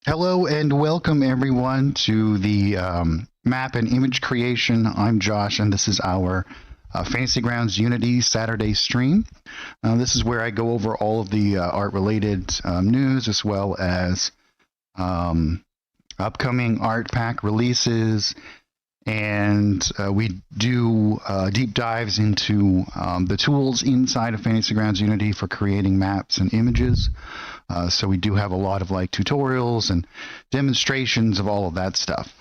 Hello and welcome everyone to the map and image creation. I'm Josh and this is our Fantasy Grounds Unity Saturday stream. This is where I go over all of the art related news as well as um, upcoming art pack releases, and we do deep dives into the tools inside of Fantasy Grounds Unity for creating maps and images. So we do have a lot of like tutorials and demonstrations of all of that stuff.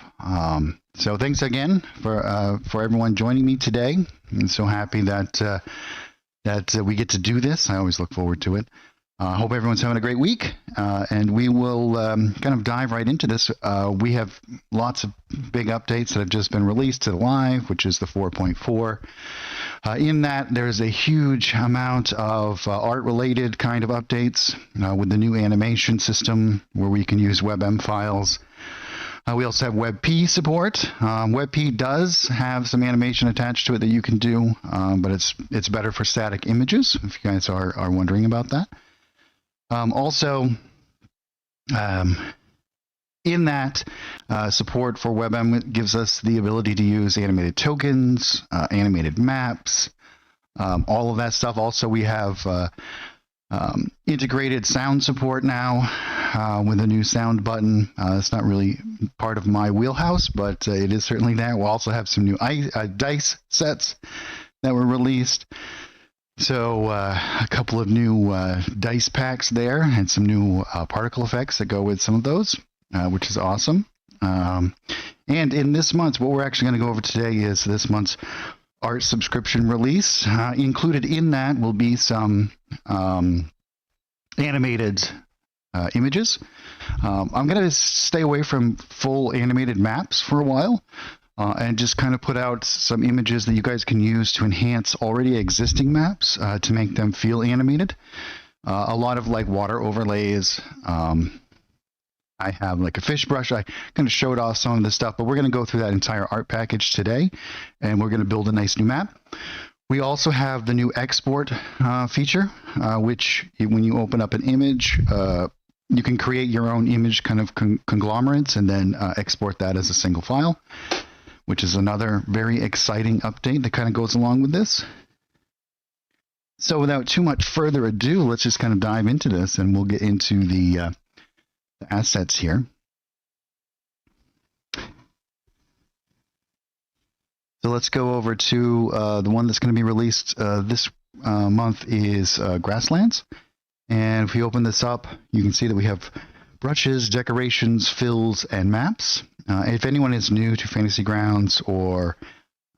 So thanks again for everyone joining me today. I'm so happy that we get to do this. I always look forward to it. I hope everyone's having a great week, and we will kind of dive right into this. We have lots of big updates that have just been released to the live, which is the 4.4. In that, there's a huge amount of art-related kind of updates with the new animation system where we can use WebM files. We also have WebP support. WebP does have some animation attached to it that you can do, but it's better for static images, if you guys are wondering about that. Also, in that, support for WebM gives us the ability to use animated tokens, animated maps, all of that stuff. Also, we have integrated sound support now with a new sound button. It's not really part of my wheelhouse, but it is certainly there. We'll also have some new dice sets that were released. So a couple of new dice packs there and some new particle effects that go with some of those, which is awesome. And in this month, what we're actually going to go over today is this month's art subscription release. Included in that will be some animated images. I'm going to stay away from full animated maps for a while. And just kind of put out some images that you guys can use to enhance already existing maps to make them feel animated. A lot of like water overlays. I have like a fish brush. I kind of showed off some of the stuff, but we're going to go through that entire art package today, and we're going to build a nice new map. We also have the new export feature, which when you open up an image, you can create your own image kind of conglomerates and then export that as a single file, which is another very exciting update that kind of goes along with this. So without too much further ado, let's just kind of dive into this and we'll get into the assets here. So let's go over to the one that's going to be released this month is Grasslands. And if we open this up, you can see that we have brushes, decorations, fills, and maps. If anyone is new to Fantasy Grounds or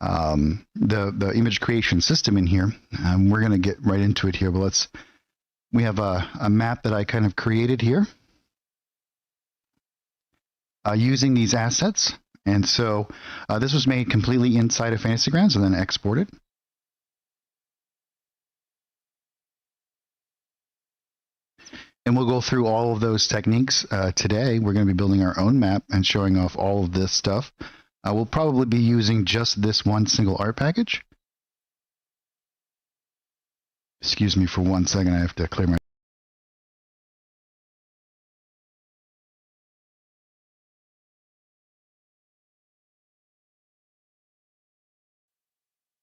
the image creation system in here, we're going to get right into it here. But we have a map that I kind of created here using these assets. And so this was made completely inside of Fantasy Grounds and then exported. And we'll go through all of those techniques today. We're going to be building our own map and showing off all of this stuff. We'll probably be using just this one single art package. Excuse me for 1 second. I have to clear my...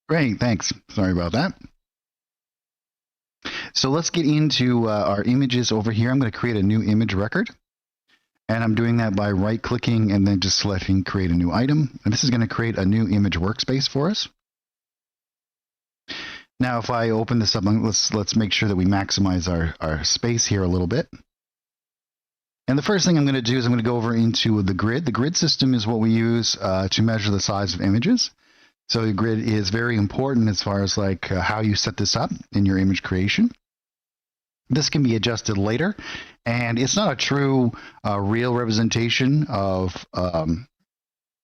Great, thanks. Sorry about that. So let's get into our images over here. I'm going to create a new image record. And I'm doing that by right-clicking and then just selecting create a new item. And this is going to create a new image workspace for us. Now, if I open this up, let's make sure that we maximize our space here a little bit. And the first thing I'm going to do is I'm going to go over into the grid. The grid system is what we use to measure the size of images. So the grid is very important as far as like how you set this up in your image creation. This can be adjusted later, and it's not a true real representation of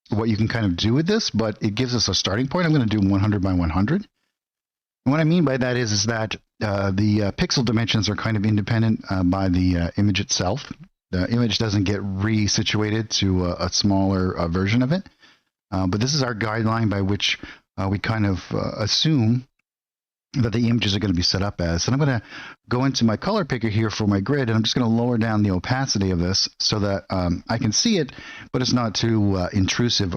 what you can kind of do with this, but it gives us a starting point. I'm going to do 100 by 100. And what I mean by that is that the pixel dimensions are kind of independent by the image itself. The image doesn't get resituated to a smaller version of it. But this is our guideline by which we kind of assume that the images are going to be set up as. And I'm going to go into my color picker here for my grid, and I'm just going to lower down the opacity of this so that I can see it, but it's not too intrusive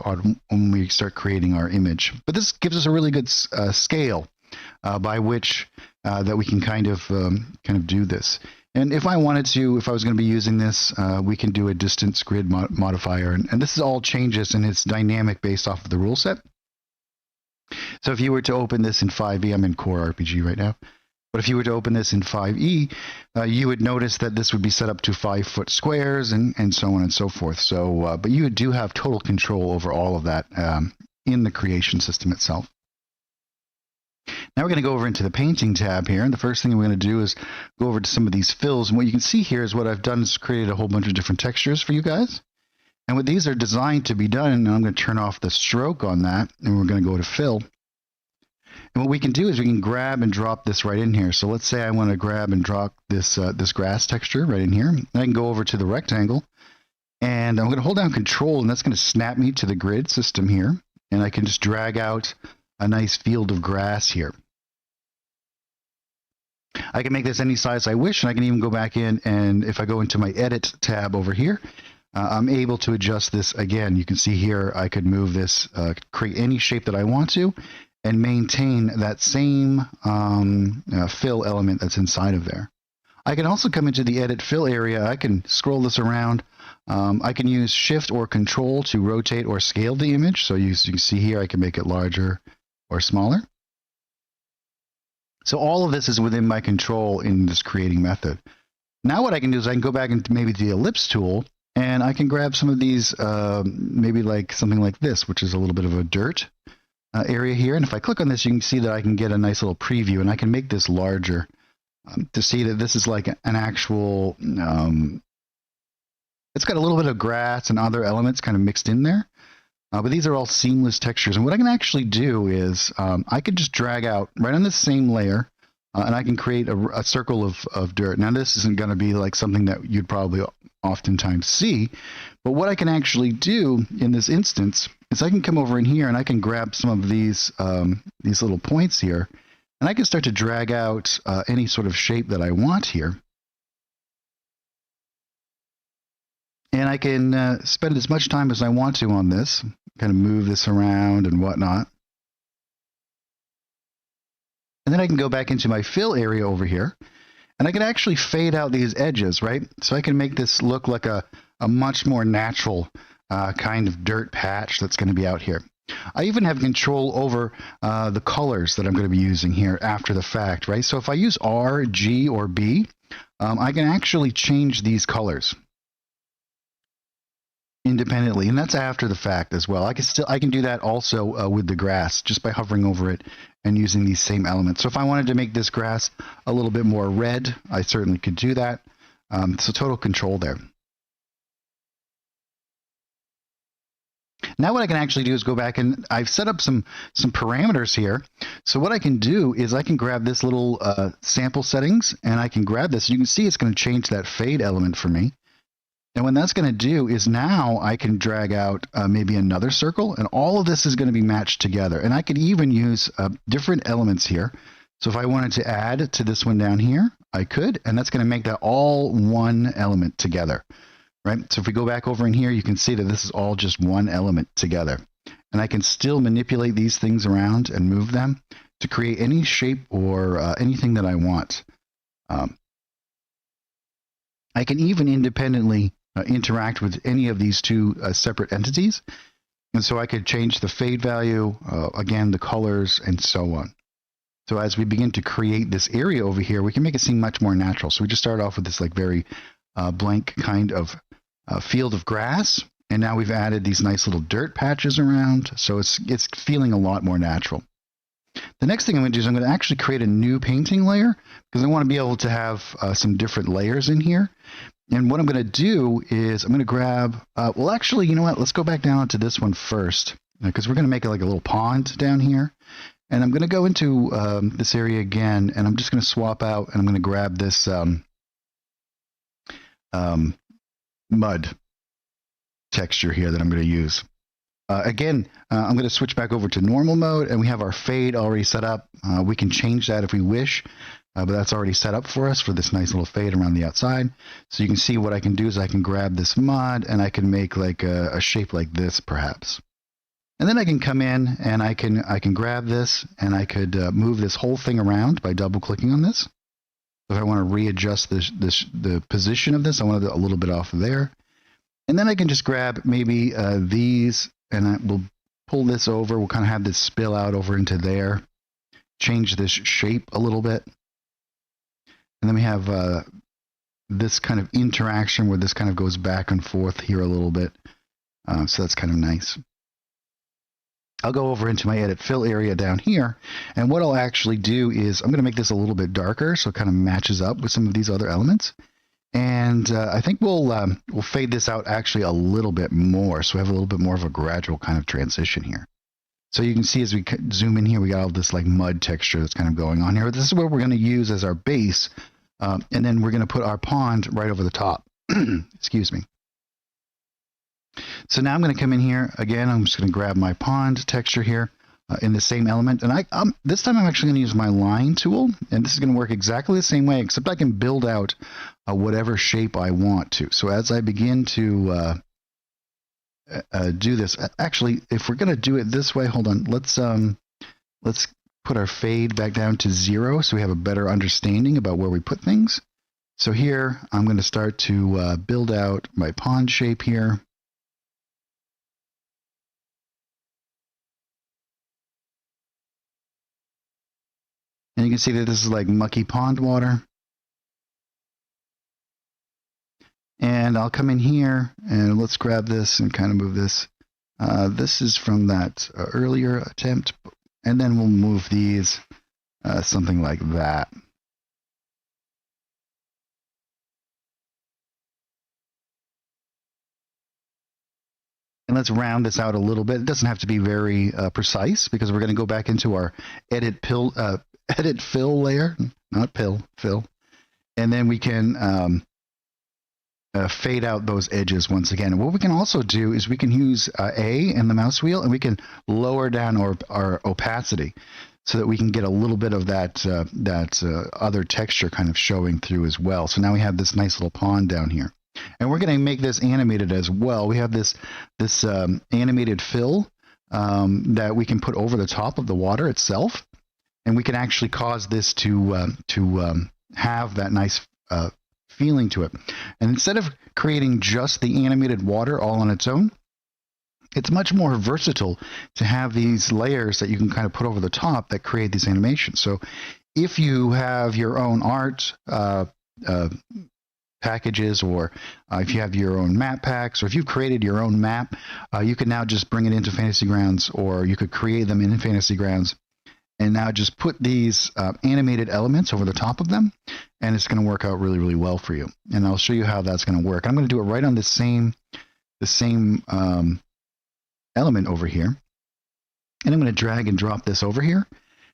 when we start creating our image. But this gives us a really good scale by which that we can kind of do this. And if I wanted to, if I was going to be using this, we can do a distance grid modifier. And this is all changes, and it's dynamic based off of the rule set. So if you were to open this in 5e, I'm in Core RPG right now, but if you were to open this in 5e, you would notice that this would be set up to 5-foot squares and so on and so forth. So, but you do have total control over all of that in the creation system itself. Now we're going to go over into the painting tab here, and the first thing we're going to do is go over to some of these fills. And what you can see here is what I've done is created a whole bunch of different textures for you guys. And what these are designed to be done, and I'm going to turn off the stroke on that, and we're going to go to fill. And what we can do is we can grab and drop this right in here. So let's say I want to grab and drop this this grass texture right in here. And I can go over to the rectangle, and I'm going to hold down Control, and that's going to snap me to the grid system here. And I can just drag out a nice field of grass here. I can make this any size I wish, and I can even go back in, and if I go into my Edit tab over here, I'm able to adjust this again. You can see here I could move this, create any shape that I want to, and maintain that same fill element that's inside of there. I can also come into the Edit Fill area. I can scroll this around. I can use Shift or Control to rotate or scale the image. So you can see here I can make it larger or smaller. So all of this is within my control in this creating method. Now what I can do is I can go back into maybe the Ellipse tool, and I can grab some of these, maybe like something like this, which is a little bit of a dirt area here. And if I click on this, you can see that I can get a nice little preview, and I can make this larger to see that this is like an actual, it's got a little bit of grass and other elements kind of mixed in there. But these are all seamless textures. And what I can actually do is I could just drag out right on this same layer, and I can create a circle of dirt. Now, this isn't going to be like something that you'd probably oftentimes see, but what I can actually do in this instance is I can come over in here and I can grab some of these little points here, and I can start to drag out any sort of shape that I want here. And I can spend as much time as I want to on this, kind of move this around and whatnot. And then I can go back into my fill area over here, and I can actually fade out these edges, right? So I can make this look like a much more natural kind of dirt patch that's going to be out here. I even have control over the colors that I'm going to be using here after the fact, right? So if I use R, G, or B, I can actually change these colors independently, and that's after the fact as well. I can do that also with the grass just by hovering over it and using these same elements. So if I wanted to make this grass a little bit more red, I certainly could do that. So total control there. Now what I can actually do is go back, and I've set up some parameters here. So what I can do is I can grab this little sample settings, and I can grab this. You can see it's going to change that fade element for me. And what that's going to do is now I can drag out maybe another circle, and all of this is going to be matched together. And I could even use different elements here. So if I wanted to add to this one down here, I could, and that's going to make that all one element together, right? So if we go back over in here, you can see that this is all just one element together. And I can still manipulate these things around and move them to create any shape or anything that I want. I can even independently interact with any of these two separate entities. And so I could change the fade value, again, the colors, and so on. So as we begin to create this area over here, we can make it seem much more natural. So we just start off with this like very blank kind of field of grass. And now we've added these nice little dirt patches around. So it's feeling a lot more natural. The next thing I'm going to do is I'm going to actually create a new painting layer, because I want to be able to have some different layers in here. And what I'm going to do is I'm going to grab, well, actually, you know what? Let's go back down to this one first, because we're going to make it like a little pond down here. And I'm going to go into this area again, and I'm just going to swap out, and I'm going to grab this mud texture here that I'm going to use. Again, I'm going to switch back over to normal mode, and we have our fade already set up. We can change that if we wish, but that's already set up for us for this nice little fade around the outside. So you can see what I can do is I can grab this mud, and I can make like a shape like this, perhaps. And then I can come in, and I can grab this, and I could move this whole thing around by double-clicking on this. If I want to readjust the position of this, I want it a little bit off of there. And then I can just grab maybe these, and we'll pull this over. We'll kind of have this spill out over into there. Change this shape a little bit. And then we have this kind of interaction where this kind of goes back and forth here a little bit. So that's kind of nice. I'll go over into my edit fill area down here, and what I'll actually do is I'm going to make this a little bit darker so it kind of matches up with some of these other elements. And I think we'll fade this out actually a little bit more, so we have a little bit more of a gradual kind of transition here. So you can see as we zoom in here, we got all this like mud texture that's kind of going on here. This is what we're going to use as our base, and then we're going to put our pond right over the top. Excuse me. So now I'm going to come in here again. I'm just going to grab my pond texture here in the same element, and this time I'm actually going to use my line tool, and this is going to work exactly the same way, except I can build out whatever shape I want to. So as I begin to do this, actually, if we're going to do it this way, hold on, let's put our fade back down to 0 so we have a better understanding about where we put things. So here I'm going to start to build out my pond shape here. And you can see that this is like mucky pond water. And I'll come in here and let's grab this and kind of move this. This is from that earlier attempt. And then we'll move these something like that. And let's round this out a little bit. It doesn't have to be very precise because we're going to go back into our edit fill layer, not fill. And then we can fade out those edges once again. And what we can also do is we can use A and the mouse wheel, and we can lower down our opacity so that we can get a little bit of that other texture kind of showing through as well. So now we have this nice little pond down here. And we're going to make this animated as well. We have this animated fill that we can put over the top of the water itself, and we can actually cause this to have that nice feeling to it. And instead of creating just the animated water all on its own, it's much more versatile to have these layers that you can kind of put over the top that create these animations. So if you have your own art packages, or if you have your own map packs, or if you've created your own map, you can now just bring it into Fantasy Grounds, or you could create them in Fantasy Grounds and now just put these animated elements over the top of them, and it's going to work out really, really well for you. And I'll show you how that's going to work. I'm going to do it right on the same element over here, and I'm going to drag and drop this over here.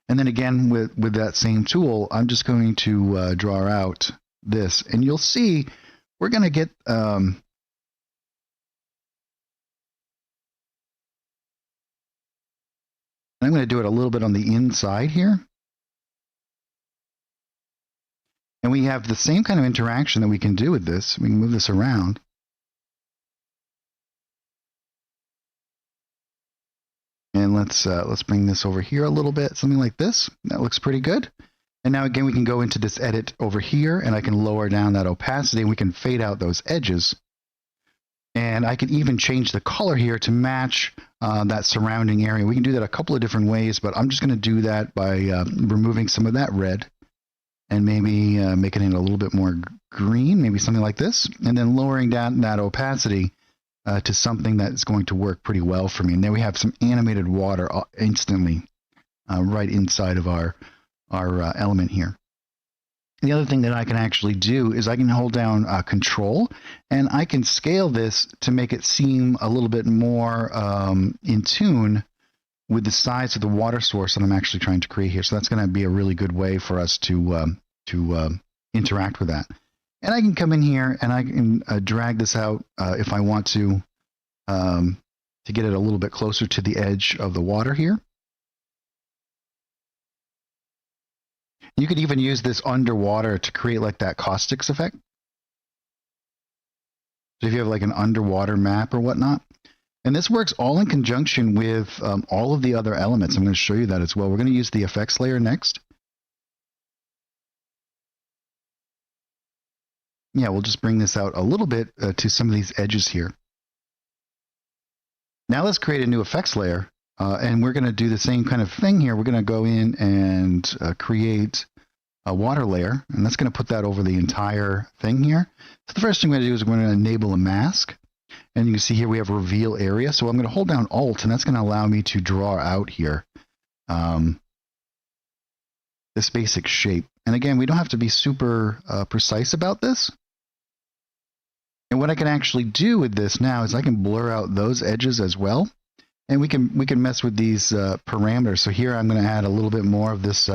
And then again, with that same tool, I'm just going to draw out this, and you'll see we're going to get I'm going to do it a little bit on the inside here. And we have the same kind of interaction that we can do with this. We can move this around. And let's bring this over here a little bit, something like this. That looks pretty good. And now again, we can go into this edit over here, and I can lower down that opacity, and we can fade out those edges. And I can even change the color here to match that surrounding area. We can do that a couple of different ways, but I'm just going to do that by removing some of that red and maybe making it a little bit more green, maybe something like this, and then lowering down that opacity to something that's going to work pretty well for me. And there we have some animated water instantly right inside of our element here. The other thing that I can actually do is I can hold down Control, and I can scale this to make it seem a little bit more in tune with the size of the water source that I'm actually trying to create here. So that's going to be a really good way for us to interact with that. And I can come in here and I can drag this out if I want to to get it a little bit closer to the edge of the water here. You could even use this underwater to create like that caustics effect. So if you have like an underwater map or whatnot. And this works all in conjunction with all of the other elements. I'm going to show you that as well. We're going to use the effects layer next. Yeah, we'll just bring this out a little bit to some of these edges here. Now let's create a new effects layer. And we're going to do the same kind of thing here. We're going to go in and create a water layer. And that's going to put that over the entire thing here. So the first thing we're going to do is we're going to enable a mask. And you can see here we have reveal area. So I'm going to hold down Alt, and that's going to allow me to draw out here this basic shape. And again, we don't have to be super precise about this. And what I can actually do with this now is I can blur out those edges as well. And we can mess with these parameters. So here I'm going to add a little bit more of this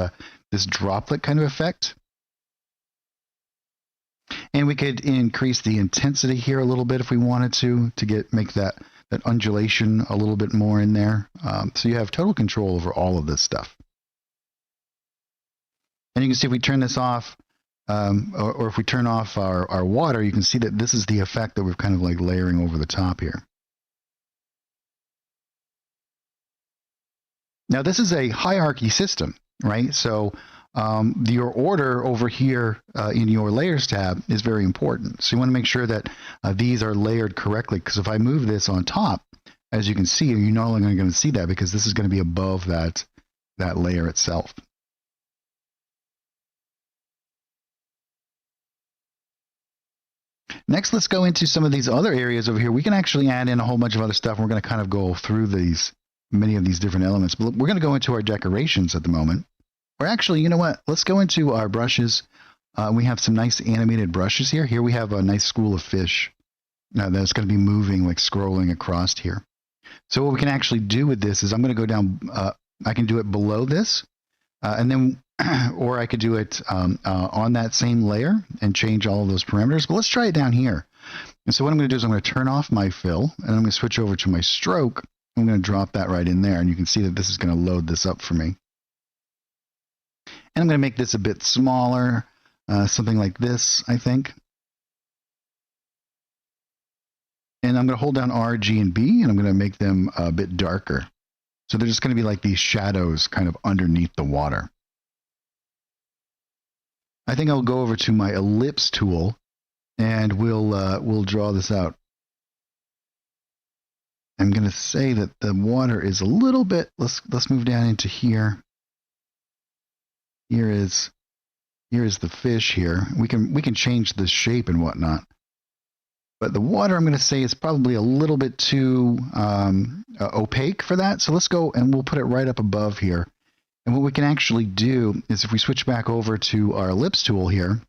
this droplet kind of effect. And we could increase the intensity here a little bit if we wanted to make that undulation a little bit more in there. So you have total control over all of this stuff. And you can see if we turn this off, or if we turn off our water, you can see that this is the effect that we're kind of like layering over the top here. Now this is a hierarchy system, right? So your order over here in your layers tab is very important. So you want to make sure that these are layered correctly, because if I move this on top, as you can see, you're no longer going to see that because this is going to be above that layer itself. Next, let's go into some of these other areas over here. We can actually add in a whole bunch of other stuff. We're going to kind of go through many of these different elements, but we're going to go into our decorations at the moment. Or actually, you know what? Let's go into our brushes. We have some nice animated brushes here. Here we have a nice school of fish that's going to be moving, like scrolling across here. So what we can actually do with this is I'm going to go down. I can do it below this, and then, or I could do it on that same layer and change all of those parameters. But let's try it down here. And so what I'm going to do is I'm going to turn off my fill, and I'm going to switch over to my stroke. I'm going to drop that right in there, and you can see that this is going to load this up for me. And I'm going to make this a bit smaller, something like this, I think. And I'm going to hold down R, G, and B, and I'm going to make them a bit darker. So they're just going to be like these shadows kind of underneath the water. I think I'll go over to my ellipse tool, and we'll draw this out. I'm going to say that the water is a little bit, let's move down into here. Here is the fish here. We can change the shape and whatnot. But the water, I'm going to say, is probably a little bit too opaque for that. So let's go and we'll put it right up above here. And what we can actually do is if we switch back over to our ellipse tool here,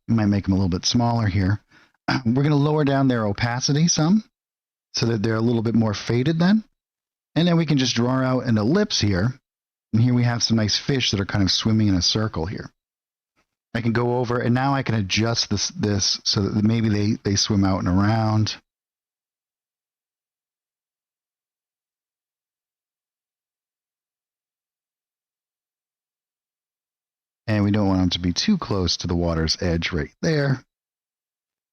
we might make them a little bit smaller here. We're going to lower down their opacity some so that they're a little bit more faded then. And then we can just draw out an ellipse here. And here we have some nice fish that are kind of swimming in a circle here. I can go over and now I can adjust this so that maybe they swim out and around. And we don't want them to be too close to the water's edge right there.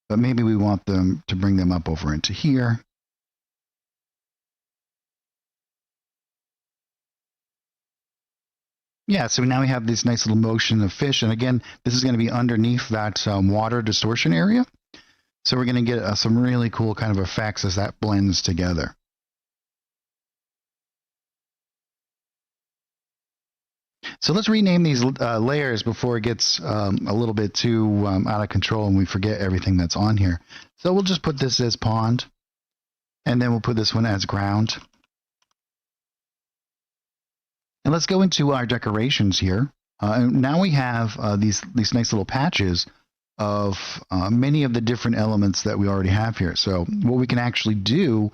But maybe we want them to bring them up over into here. Yeah, so now we have this nice little motion of fish. And again, this is going to be underneath that water distortion area. So we're going to get some really cool kind of effects as that blends together. So let's rename these layers before it gets a little bit too out of control and we forget everything that's on here. So we'll just put this as pond. And then we'll put this one as ground. And let's go into our decorations here. Now we have these nice little patches of many of the different elements that we already have here. So what we can actually do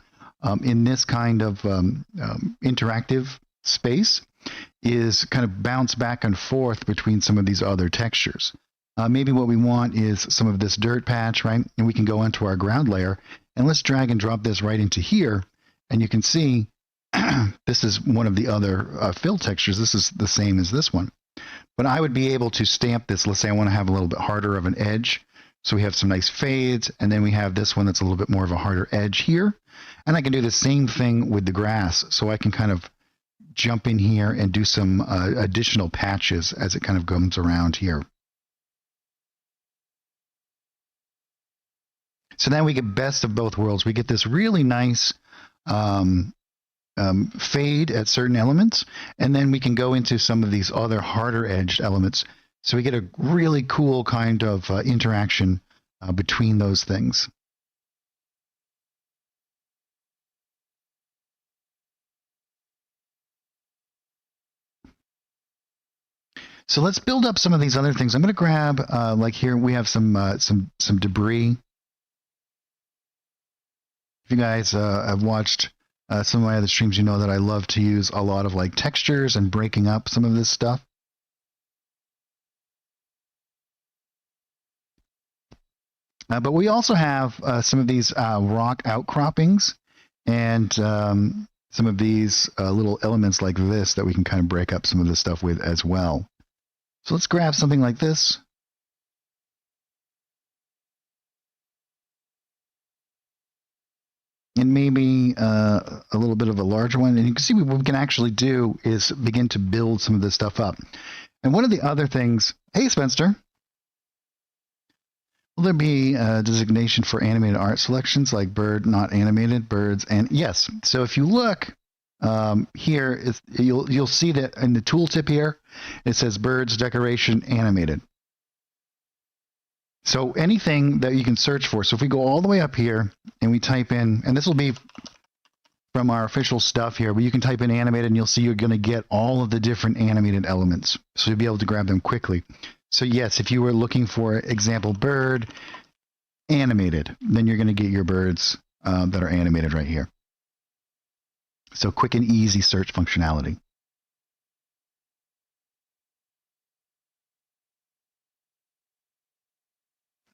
in this kind of interactive space is kind of bounce back and forth between some of these other textures. Maybe what we want is some of this dirt patch, right? And we can go into our ground layer And let's drag and drop this right into here. And you can see this is one of the other fill textures. This is the same as this one. But I would be able to stamp this. Let's say I want to have a little bit harder of an edge. So we have some nice fades, and then we have this one that's a little bit more of a harder edge here. And I can do the same thing with the grass. So I can kind of jump in here and do some additional patches as it kind of comes around here. So now we get best of both worlds. We get this really nice fade at certain elements, and then we can go into some of these other harder edged elements. So we get a really cool kind of interaction between those things. So let's build up some of these other things. I'm going to grab, like here, we have some debris. If you guys have watched some of my other streams, you know that I love to use a lot of like textures and breaking up some of this stuff. But we also have some of these rock outcroppings and some of these little elements like this that we can kind of break up some of this stuff with as well. So let's grab something like this. And maybe a little bit of a larger one. And you can see what we can actually do is begin to build some of this stuff up. And one of the other things, hey Spencer, will there be a designation for animated art selections like bird, not animated, birds, and yes. So if you look here, you'll see that in the tooltip here, it says birds, decoration, animated. So anything that you can search for. So if we go all the way up here and we type in, and this will be from our official stuff here, but you can type in animated and you'll see you're going to get all of the different animated elements. So you'll be able to grab them quickly. So yes, if you were looking for example bird animated, then you're going to get your birds that are animated right here. So quick and easy search functionality.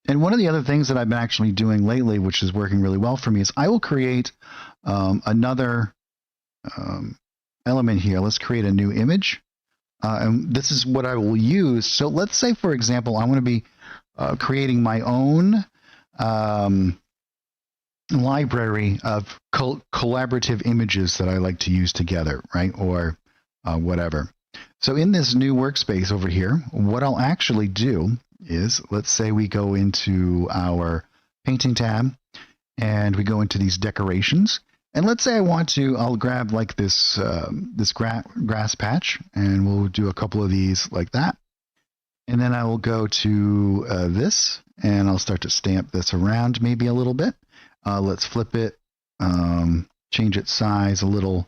And one of the other things that I've been actually doing lately, which is working really well for me, is I will create another element here. Let's create a new image. And this is what I will use. So let's say, for example, I want to be creating my own library of collaborative images that I like to use together, right? Or whatever. So in this new workspace over here, what I'll actually do is, let's say we go into our painting tab and we go into these decorations. And let's say I want to, I'll grab like this, this grass patch, and we'll do a couple of these like that. And then I will go to this, and I'll start to stamp this around maybe a little bit. Let's flip it, change its size a little,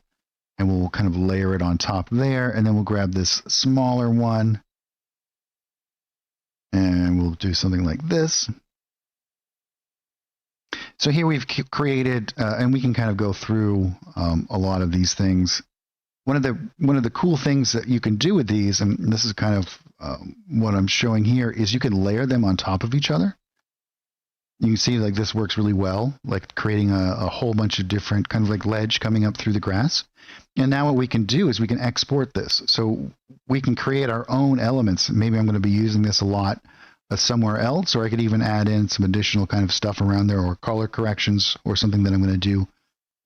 and we'll kind of layer it on top there. And then we'll grab this smaller one, and we'll do something like this. So here we've created, and we can kind of go through a lot of these things. One of the cool things that you can do with these, and this is kind of what I'm showing here, is you can layer them on top of each other. You can see like this works really well, like creating a whole bunch of different kind of like ledge coming up through the grass. And now what we can do is we can export this. So we can create our own elements. Maybe I'm going to be using this a lot somewhere else, or I could even add in some additional kind of stuff around there, or color corrections, or something that I'm going to do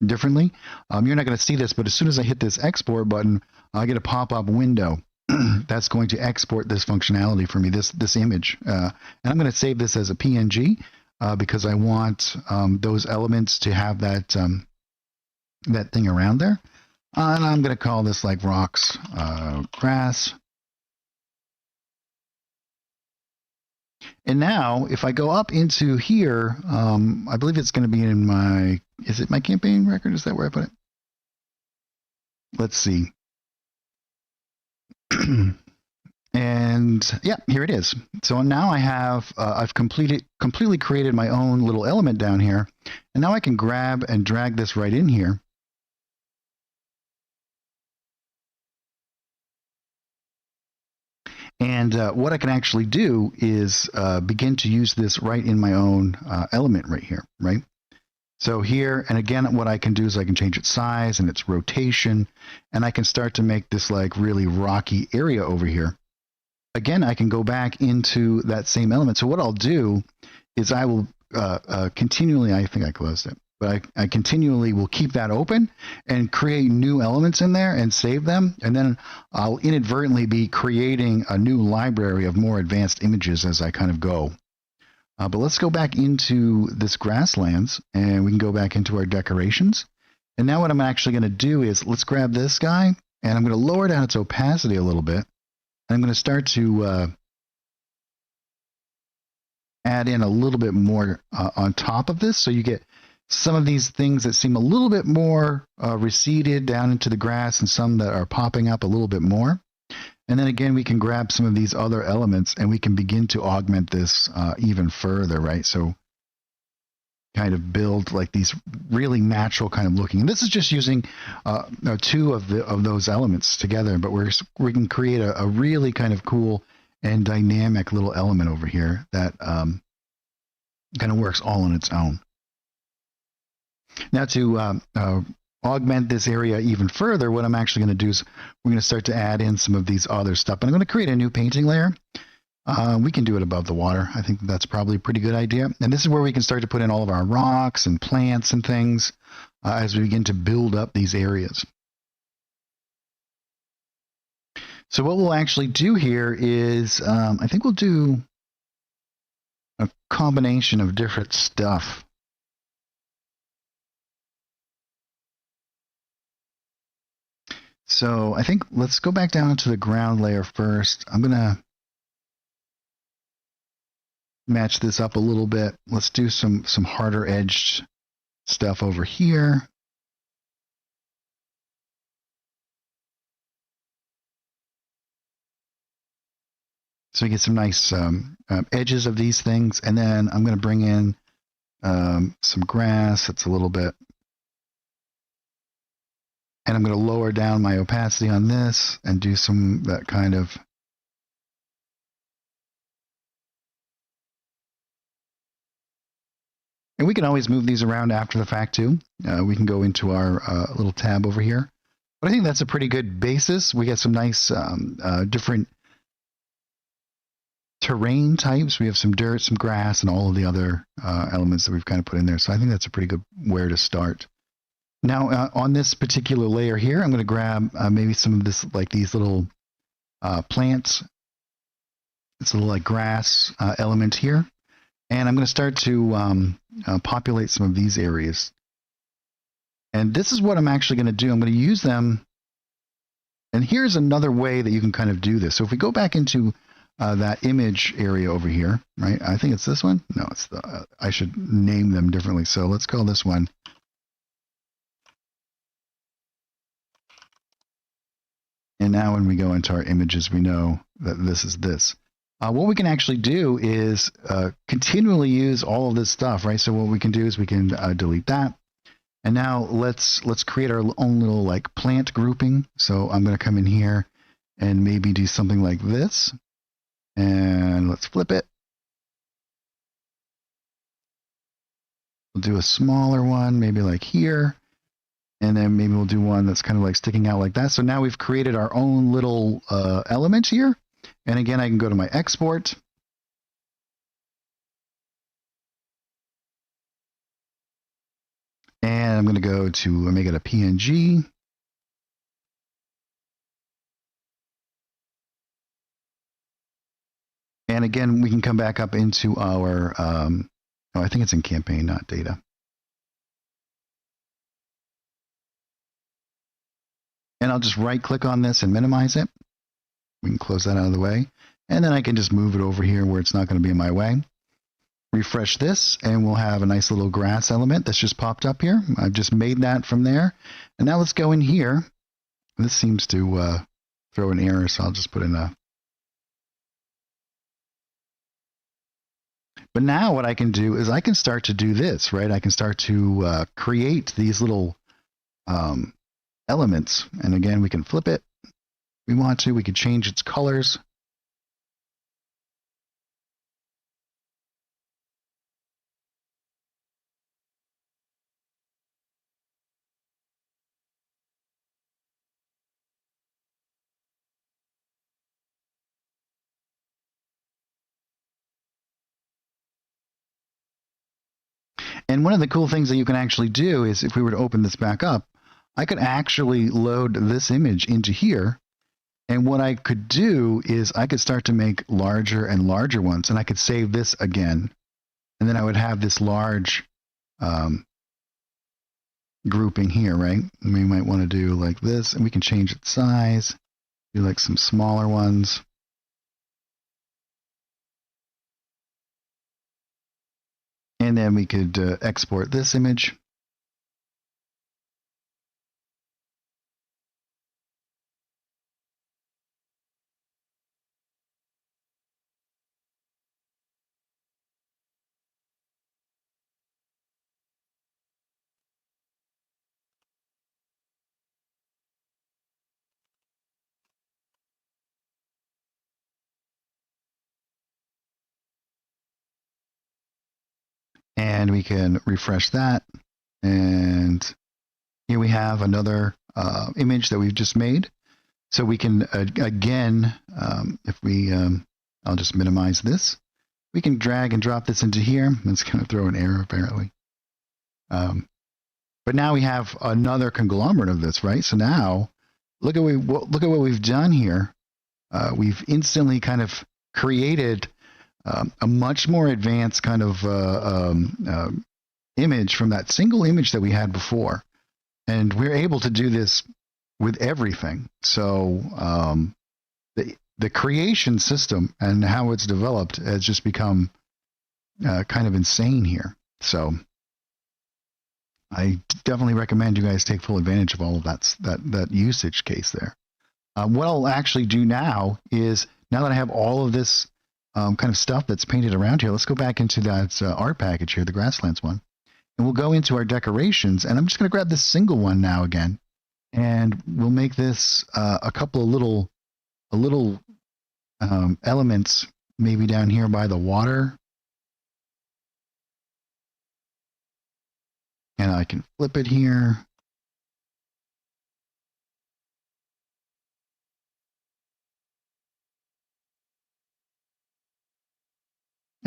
differently. You're not going to see this, but as soon as I hit this export button, I get a pop-up window that's going to export this functionality for me, this image. And I'm going to save this as a PNG because I want those elements to have that that thing around there. And I'm going to call this like rocks, grass. And now, if I go up into here, I believe it's going to be in my, is it my campaign record? Is that where I put it? Let's see. And yeah, here it is. So now I have, I've completely created my own little element down here. And now I can grab and drag this right in here. And what I can actually do is begin to use this right in my own element right here, right? So here, and again, what I can do is I can change its size and its rotation, and I can start to make this like really rocky area over here. Again, I can go back into that same element. So what I'll do is I will continually, I think I closed it, but I continually will keep that open and create new elements in there and save them. And then I'll inadvertently be creating a new library of more advanced images as I kind of go. But let's go back into this grasslands, and we can go back into our decorations. And now what I'm actually going to do is let's grab this guy, and I'm going to lower down its opacity a little bit. I'm going to start to add in a little bit more on top of this, so you get some of these things that seem a little bit more receded down into the grass, and some that are popping up a little bit more. And then again, we can grab some of these other elements, and we can begin to augment this even further, right? So kind of build like these really natural kind of looking. And this is just using two of those elements together, but we can create a really kind of cool and dynamic little element over here that kind of works all on its own. Now to augment this area even further, what I'm actually going to do is we're going to start to add in some of these other stuff. And I'm going to create a new painting layer. We can do it above the water. I think that's probably a pretty good idea. And this is where we can start to put in all of our rocks and plants and things as we begin to build up these areas. So what we'll actually do here is I think we'll do a combination of different stuff. So I think let's go back down to the ground layer first. I'm going to match this up a little bit. Let's do some harder edged stuff over here. So we get some nice edges of these things. And then I'm going to bring in some grass. It's a little bit. And I'm going to lower down my opacity on this and do some that kind of and we can always move these around after the fact too. We can go into our little tab over here. But I think that's a pretty good basis. We got some nice different terrain types. We have some dirt, some grass, and all of the other elements that we've kind of put in there. So I think that's a pretty good where to start. Now, on this particular layer here, I'm going to grab maybe some of this, like these little plants. It's a little like grass element here. And I'm going to start to populate some of these areas. And this is what I'm actually going to do. I'm going to use them. And here's another way that you can kind of do this. So if we go back into that image area over here, right? I think it's this one. No, it's the, I should name them differently. So let's call this one. And now when we go into our images, we know that this is this. What we can actually do is continually use all of this stuff, right? So what we can do is we can delete that. And now let's create our own little like plant grouping. So I'm going to come in here and maybe do something like this. And let's flip it. We'll do a smaller one, maybe like here. And then maybe we'll do one that's kind of like sticking out like that. So now we've created our own little element here. And again, I can go to my export. And I'm going to go to make it a PNG. And again, we can come back up into our, oh, I think it's in campaign, not data. And I'll just right click on this and minimize it. We can close that out of the way. And then I can just move it over here where it's not going to be in my way. Refresh this and we'll have a nice little grass element that's just popped up here. I've just made that from there. And now let's go in here. This seems to throw an error, so I'll just put in a. But now what I can do is I can start to do this, right? I can start to create these little elements. And again, we can flip it. We want to, we could change its colors. And one of the cool things that you can actually do is if we were to open this back up, I could actually load this image into here. And what I could do is I could start to make larger and larger ones, and I could save this again. And then I would have this large grouping here, right? And we might want to do like this, and we can change its size, do like some smaller ones. And then we could export this image. And we can refresh that. And here we have another image that we've just made. So we can, again, if we, I'll just minimize this. We can drag and drop this into here. It's going to throw an error, apparently. But now we have another conglomerate of this, right? So now, look at what we've done here. We've instantly kind of created a much more advanced kind of image from that single image that we had before. And we're able to do this with everything. So the creation system and how it's developed has just become kind of insane here. So I definitely recommend you guys take full advantage of all of that usage case there. What I'll actually do now is, now that I have all of this kind of stuff that's painted around here, let's go back into that art package here, the Grasslands one. And we'll go into our decorations, and I'm just going to grab this single one now again, and we'll make this a couple of little elements, maybe down here by the water. And I can flip it here.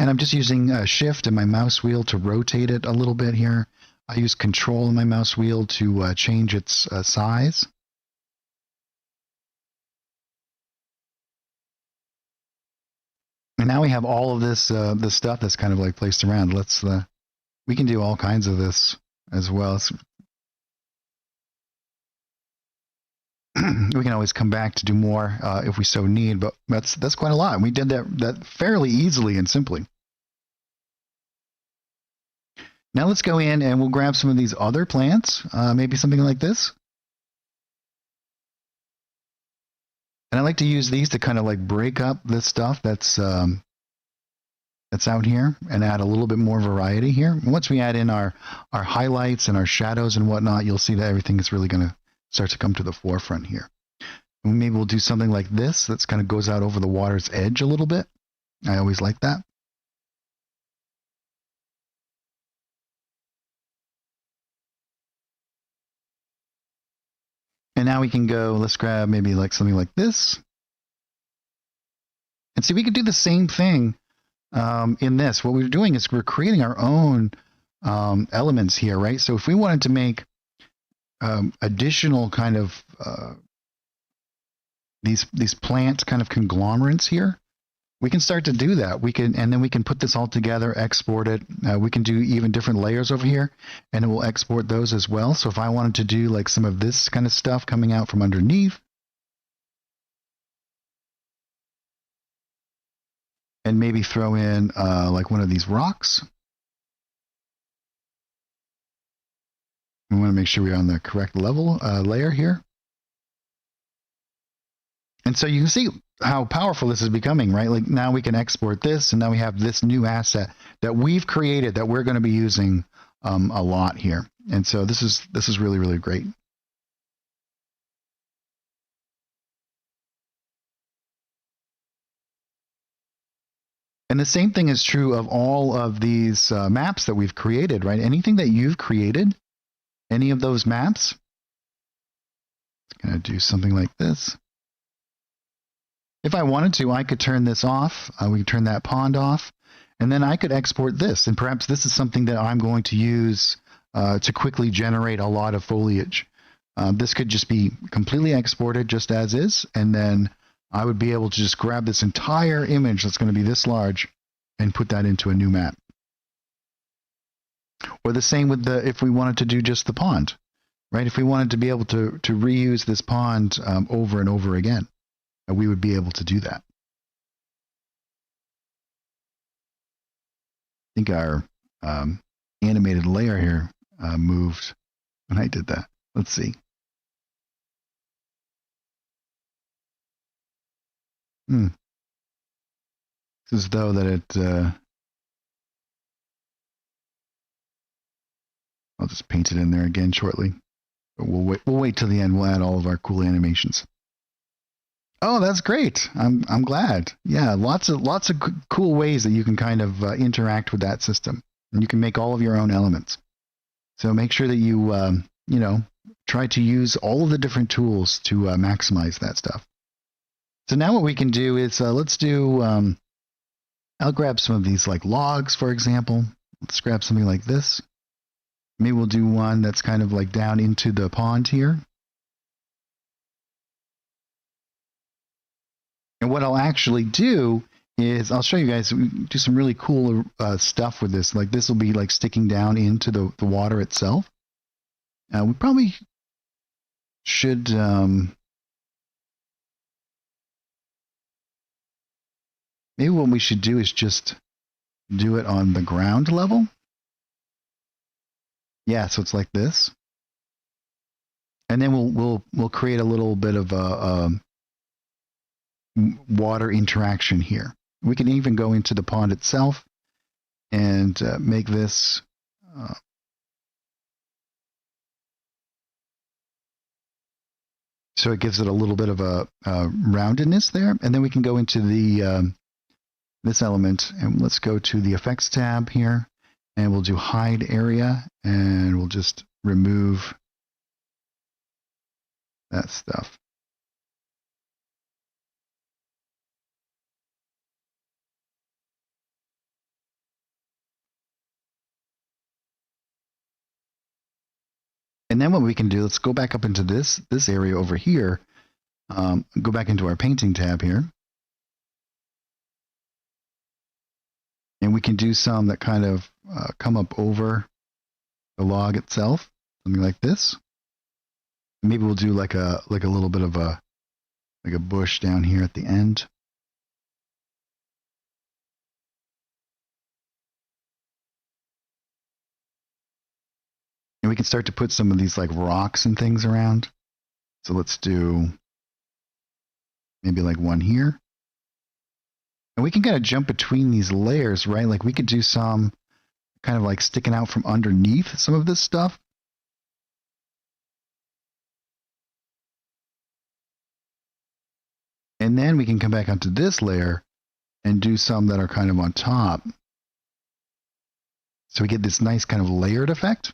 And I'm just using Shift and my mouse wheel to rotate it a little bit here. I use Control on my mouse wheel to change its size. And now we have all of this stuff that's kind of like placed around. We can do all kinds of this as well. We can always come back to do more if we so need, but that's quite a lot. We did that fairly easily and simply. Now let's go in and we'll grab some of these other plants, maybe something like this. And I like to use these to kind of like break up this stuff that's out here and add a little bit more variety here. And once we add in our highlights and our shadows and whatnot, you'll see that everything is really going to start to come to the forefront here. And maybe we'll do something like this that's kind of goes out over the water's edge a little bit. I always like that. And now we can go, let's grab maybe like something like this. And see, we could do the same thing in this. What we're doing is we're creating our own elements here, right? So if we wanted to make additional kind of these plant kind of conglomerates here, we can start to do that. And then we can put this all together, export it. We can do even different layers over here, and it will export those as well. So if I wanted to do like some of this kind of stuff coming out from underneath, and maybe throw in like one of these rocks. We want to make sure we're on the correct level layer here. And so you can see how powerful this is becoming, right? Like now we can export this, and now we have this new asset that we've created that we're going to be using a lot here. And so this is really, really great. And the same thing is true of all of these maps that we've created, right? Anything that you've created, any of those maps, it's going to do something like this. If I wanted to, I could turn this off. We could turn that pond off, And then I could export this, and perhaps this is something that I'm going to use to quickly generate a lot of foliage. This could just be completely exported just as is, and then I would be able to just grab this entire image that's going to be this large and put that into a new map. Or the same with if we wanted to do just the pond, right? If we wanted to be able to reuse this pond over and over again, we would be able to do that. I think our animated layer here moved when I did that. Let's see. It's as though that it... I'll just paint it in there again shortly. But we'll wait till the end. We'll add all of our cool animations. Oh, that's great. I'm glad. Yeah, lots of cool ways that you can kind of interact with that system, and you can make all of your own elements. So make sure that you you know, try to use all of the different tools to maximize that stuff. So now what we can do is let's do. I'll grab some of these like logs, for example. Let's grab something like this. Maybe we'll do one that's kind of like down into the pond here. And what I'll actually do is I'll show you guys, do some really cool stuff with this. Like this will be like sticking down into the water itself. We probably should... maybe what we should do is just do it on the ground level. Yeah, so it's like this. And then we'll create a little bit of a water interaction here. We can even go into the pond itself and make this so it gives it a little bit of a roundedness there. And then we can go into the this element, and let's go to the effects tab here, and we'll do hide area, and we'll just remove that stuff. And then what we can do, let's go back up into this area over here, go back into our painting tab here. And we can do some that kind of come up over the log itself, something like this. Maybe we'll do like a little bit of a bush down here at the end. And we can start to put some of these like rocks and things around. So let's do maybe like one here. And we can kind of jump between these layers, right? Like we could do some kind of like sticking out from underneath some of this stuff. And then we can come back onto this layer and do some that are kind of on top. So we get this nice kind of layered effect.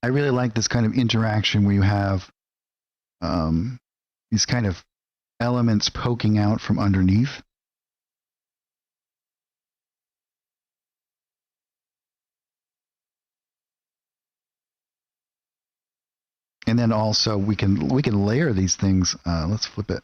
I really like this kind of interaction where you have these kind of elements poking out from underneath. And then also we can layer these things. Let's flip it.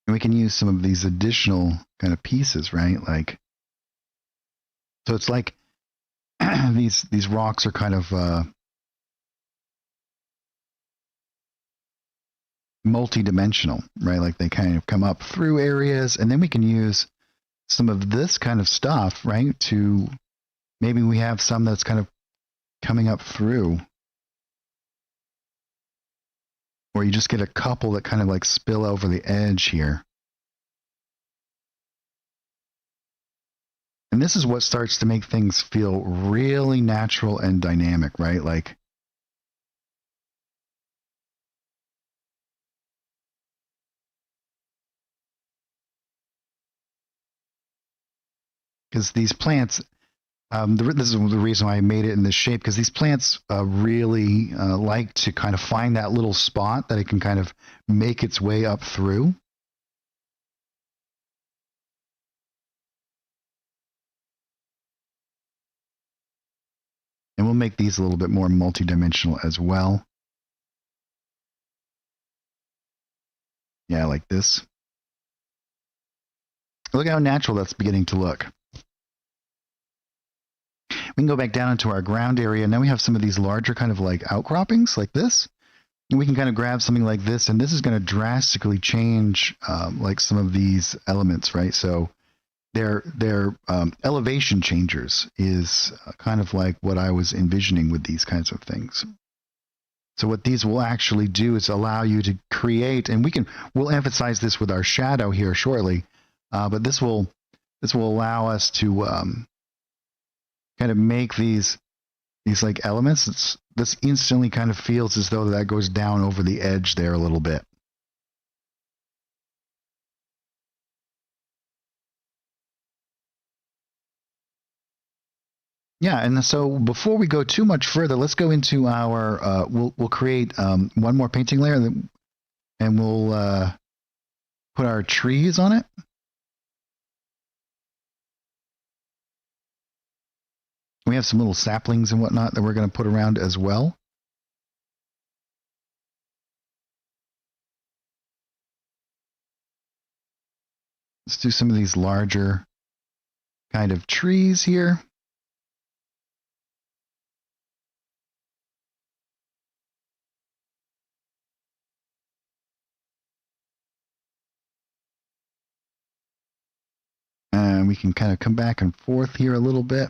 And we can use some of these additional kind of pieces, right? Like, so it's like these rocks are kind of multi-dimensional, right? Like they kind of come up through areas, and then we can use some of this kind of stuff, right? To maybe we have some that's kind of coming up through, or you just get a couple that kind of like spill over the edge here. And this is what starts to make things feel really natural and dynamic, right? Like, because these plants, this is the reason why I made it in this shape, because these plants really like to kind of find that little spot that it can kind of make its way up through. And we'll make these a little bit more multi-dimensional as well. Yeah, like this. Look how natural that's beginning to look. We can go back down into our ground area. Now we have some of these larger kind of like outcroppings like this. And we can kind of grab something like this, and this is going to drastically change like some of these elements, right? So their elevation changers is kind of like what I was envisioning with these kinds of things. So what these will actually do is allow you to create, and we'll emphasize this with our shadow here shortly, but this will allow us to kind of make these like elements. This instantly kind of feels as though that goes down over the edge there a little bit. Yeah, and so before we go too much further, let's go into our. We'll create one more painting layer, and we'll put our trees on it. We have some little saplings and whatnot that we're going to put around as well. Let's do some of these larger kind of trees here. And we can kind of come back and forth here a little bit.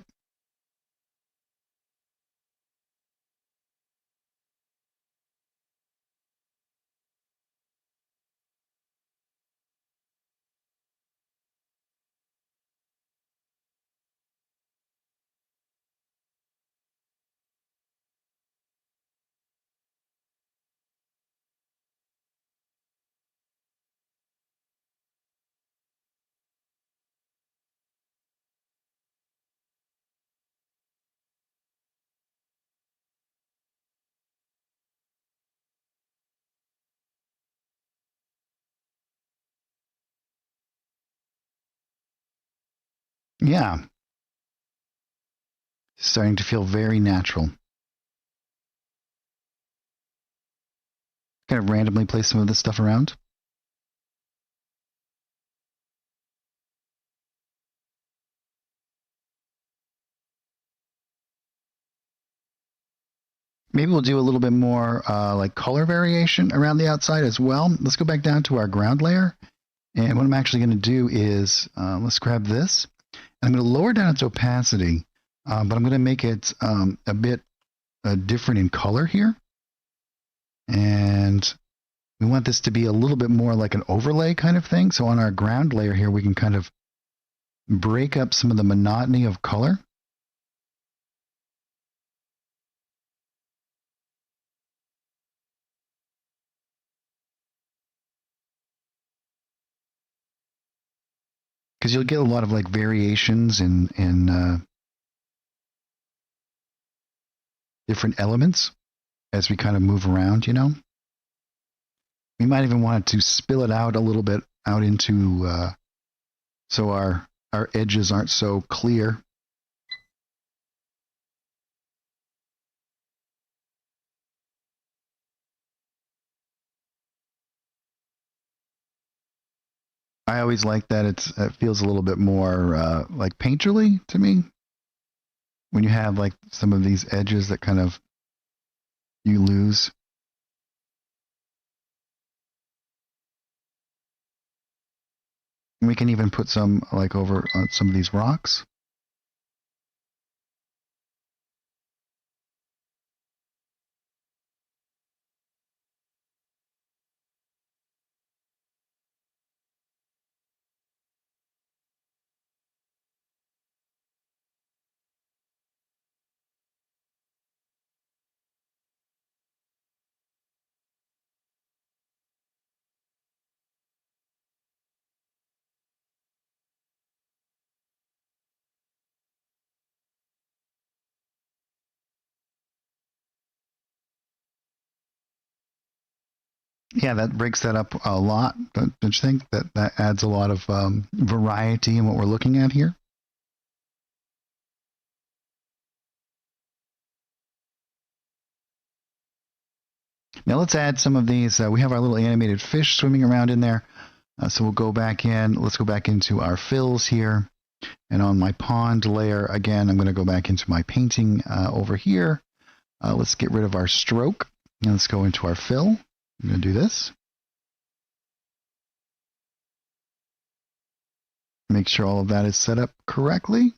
Yeah. Starting to feel very natural. Kind of randomly place some of this stuff around. Maybe we'll do a little bit more like color variation around the outside as well. Let's go back down to our ground layer. And what I'm actually going to do is, let's grab this. I'm going to lower down its opacity, but I'm going to make it a bit different in color here. And we want this to be a little bit more like an overlay kind of thing. So on our ground layer here, we can kind of break up some of the monotony of color. Because you'll get a lot of like variations in different elements as we kind of move around, you know. We might even want to spill it out a little bit out into so our edges aren't so clear. I always like that it feels a little bit more like painterly to me when you have like some of these edges that kind of you lose. And we can even put some like over on some of these rocks. Yeah, that breaks that up a lot. Don't you think that adds a lot of variety in what we're looking at here? Now let's add some of these. We have our little animated fish swimming around in there. So we'll go back in. Let's go back into our fills here. And on my pond layer, again, I'm going to go back into my painting over here. Let's get rid of our stroke. And let's go into our fill. I'm going to do this. Make sure all of that is set up correctly.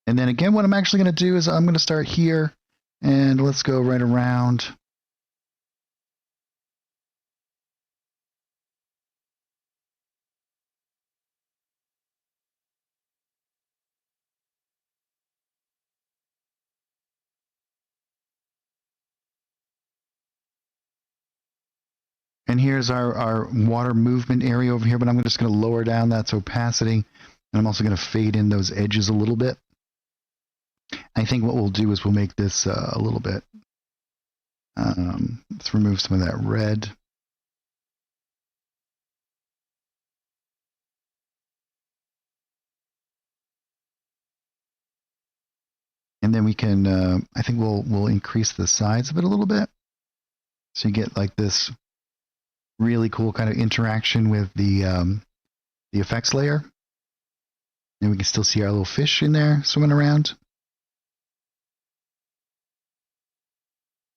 And then again, what I'm actually going to do is I'm going to start here. And let's go right around. And here's our water movement area over here, but I'm just going to lower down that opacity. And I'm also going to fade in those edges a little bit. I think what we'll do is we'll make this a little bit. Let's remove some of that red. And then we can, I think we'll increase the size of it a little bit. So you get like this really cool kind of interaction with the effects layer. And we can still see our little fish in there swimming around.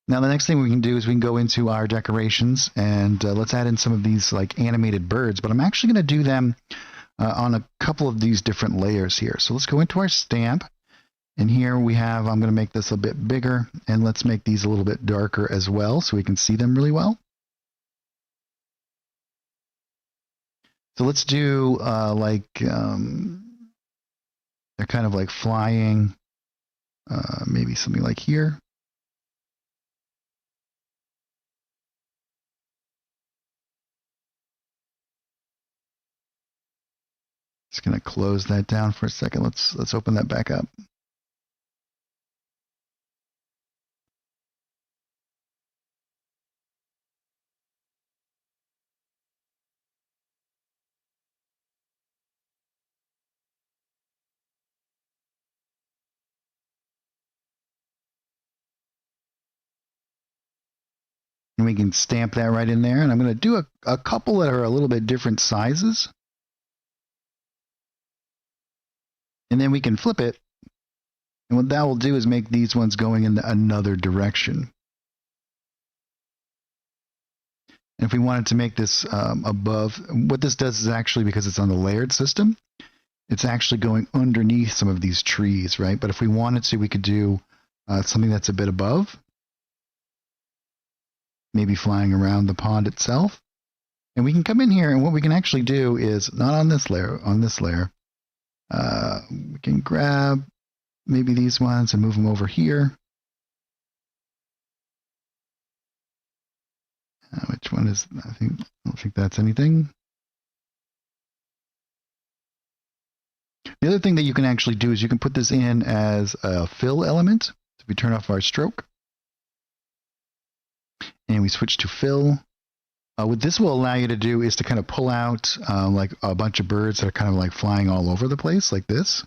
Now the next thing we can do is we can go into our decorations and let's add in some of these like animated birds, but I'm actually going to do them on a couple of these different layers here. So let's go into our stamp, and here we have, I'm going to make this a bit bigger, and let's make these a little bit darker as well so we can see them really well. So let's do they're kind of like flying, maybe something like here. Just going to close that down for a second. Let's open that back up. And we can stamp that right in there. And I'm going to do a couple that are a little bit different sizes. And then we can flip it. And what that will do is make these ones going in another direction. And if we wanted to make this above, what this does is actually, because it's on the layered system, it's actually going underneath some of these trees, right? But if we wanted to, we could do something that's a bit above. Maybe flying around the pond itself. And we can come in here, and what we can actually do is, not on this layer, we can grab maybe these ones and move them over here. Which one is, I don't think that's anything. The other thing that you can actually do is you can put this in as a fill element. So if we turn off our stroke and we switch to fill, what this will allow you to do is to kind of pull out like a bunch of birds that are kind of like flying all over the place like this.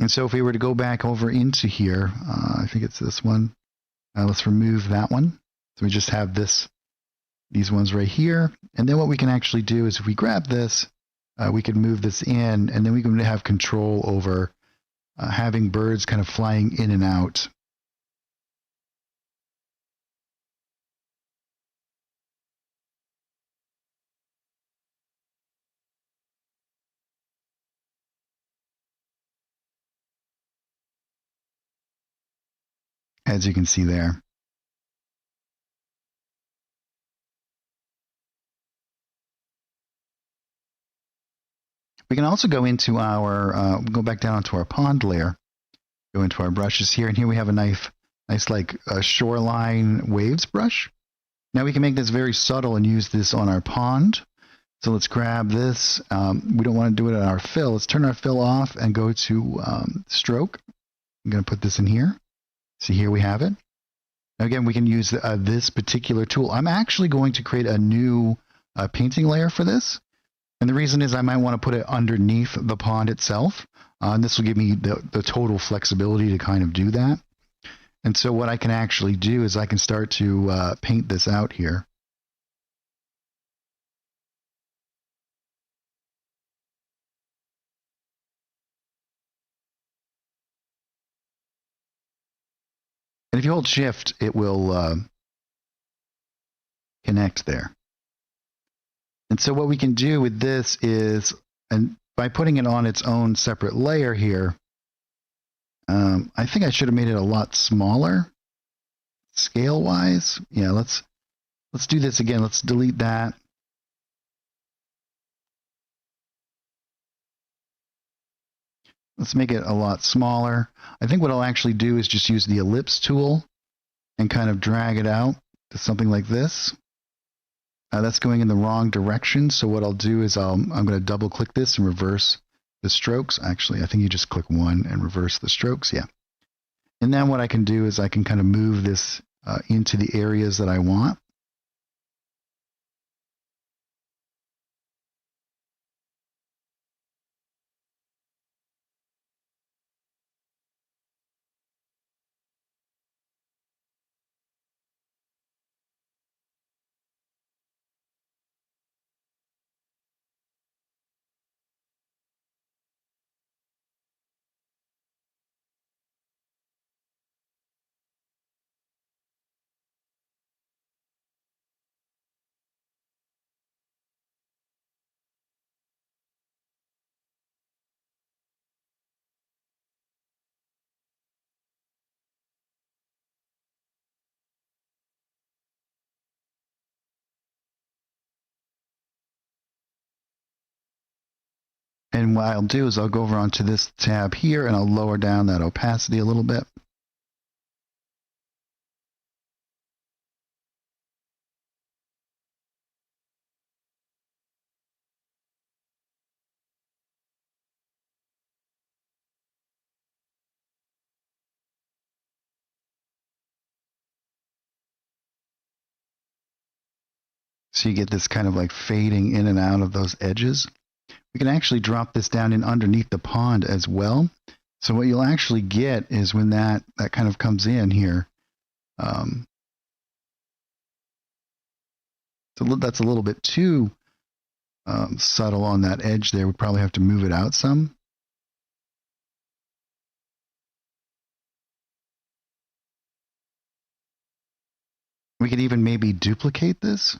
And so if we were to go back over into here, I think it's this one. Let's remove that one. So we just have these ones right here. And then what we can actually do is if we grab this, we can move this in, and then we can have control over having birds kind of flying in and out. As you can see there. We can also go into our, go back down to our pond layer, go into our brushes here, and here we have a nice like shoreline waves brush. Now we can make this very subtle and use this on our pond. So let's grab this. We don't want to do it on our fill. Let's turn our fill off and go to stroke. I'm going to put this in here. So here we have it. Again, we can use this particular tool. I'm actually going to create a new painting layer for this. And the reason is I might want to put it underneath the pond itself. And this will give me the total flexibility to kind of do that. And so what I can actually do is I can start to paint this out here. And if you hold shift, it will connect there. And so what we can do with this is, and by putting it on its own separate layer here, I think I should have made it a lot smaller scale wise. Yeah, let's do this again. Let's delete that. Let's make it a lot smaller. I think what I'll actually do is just use the ellipse tool and kind of drag it out to something like this. That's going in the wrong direction. So what I'll do is I'm going to double click this and reverse the strokes. Actually, I think you just click one and reverse the strokes. Yeah. And then what I can do is I can kind of move this into the areas that I want. And what I'll do is I'll go over onto this tab here and I'll lower down that opacity a little bit. So you get this kind of like fading in and out of those edges. We can actually drop this down in underneath the pond as well. So what you'll actually get is when that kind of comes in here, so that's a little bit too subtle on that edge there. We probably have to move it out some. We could even maybe duplicate this.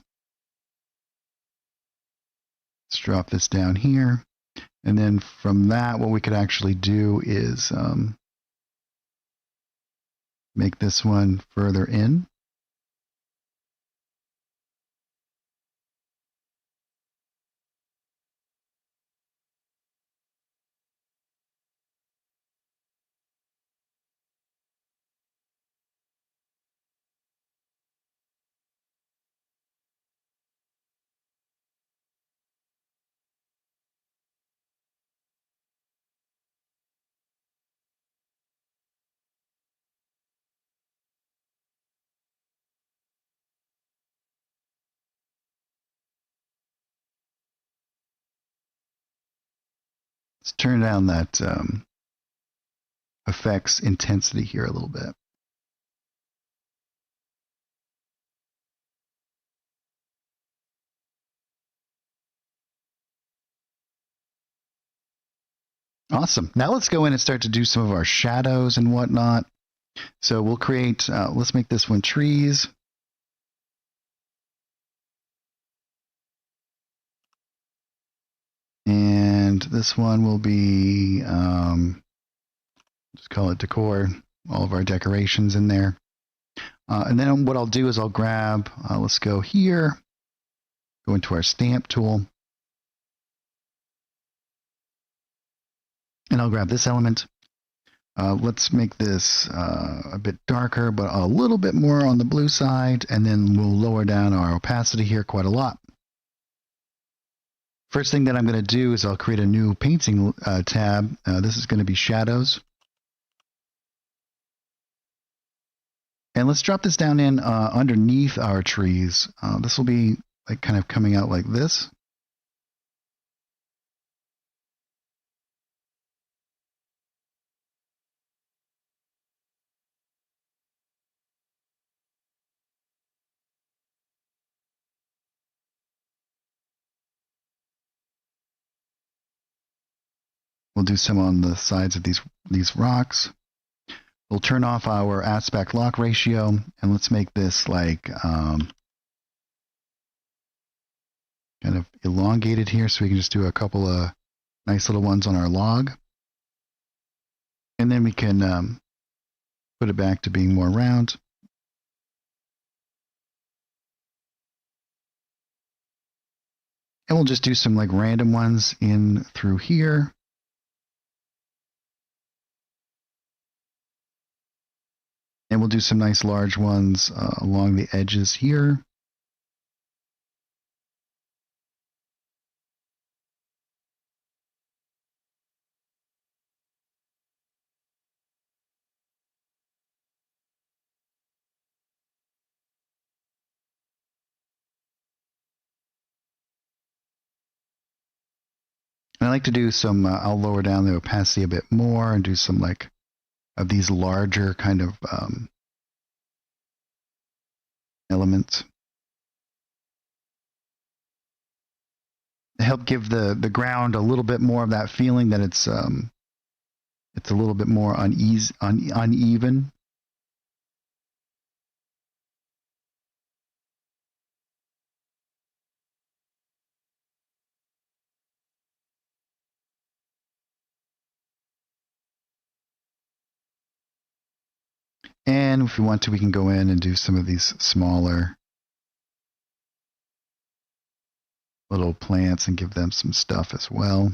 Let's drop this down here. And then from that, what we could actually do is make this one further in. Let's turn down that effects intensity here a little bit. Awesome. Now let's go in and start to do some of our shadows and whatnot. So we'll create, let's make this one trees. And this one will be, just call it decor, all of our decorations in there. And then what I'll do is I'll grab, let's go here, go into our stamp tool. And I'll grab this element. Let's make this a bit darker, but a little bit more on the blue side. And then we'll lower down our opacity here quite a lot. First thing that I'm going to do is I'll create a new painting tab. This is going to be shadows. And let's drop this down in underneath our trees. This will be like kind of coming out like this. We'll do some on the sides of these rocks. We'll turn off our aspect lock ratio, and let's make this like kind of elongated here, so we can just do a couple of nice little ones on our log. And then we can put it back to being more round. And we'll just do some like random ones in through here. And we'll do some nice large ones along the edges here. And I like to do some, I'll lower down the opacity a bit more and do some like of these larger kind of elements. To help give the ground a little bit more of that feeling that it's a little bit more uneven. And if we want to, we can go in and do some of these smaller little plants and give them some stuff as well.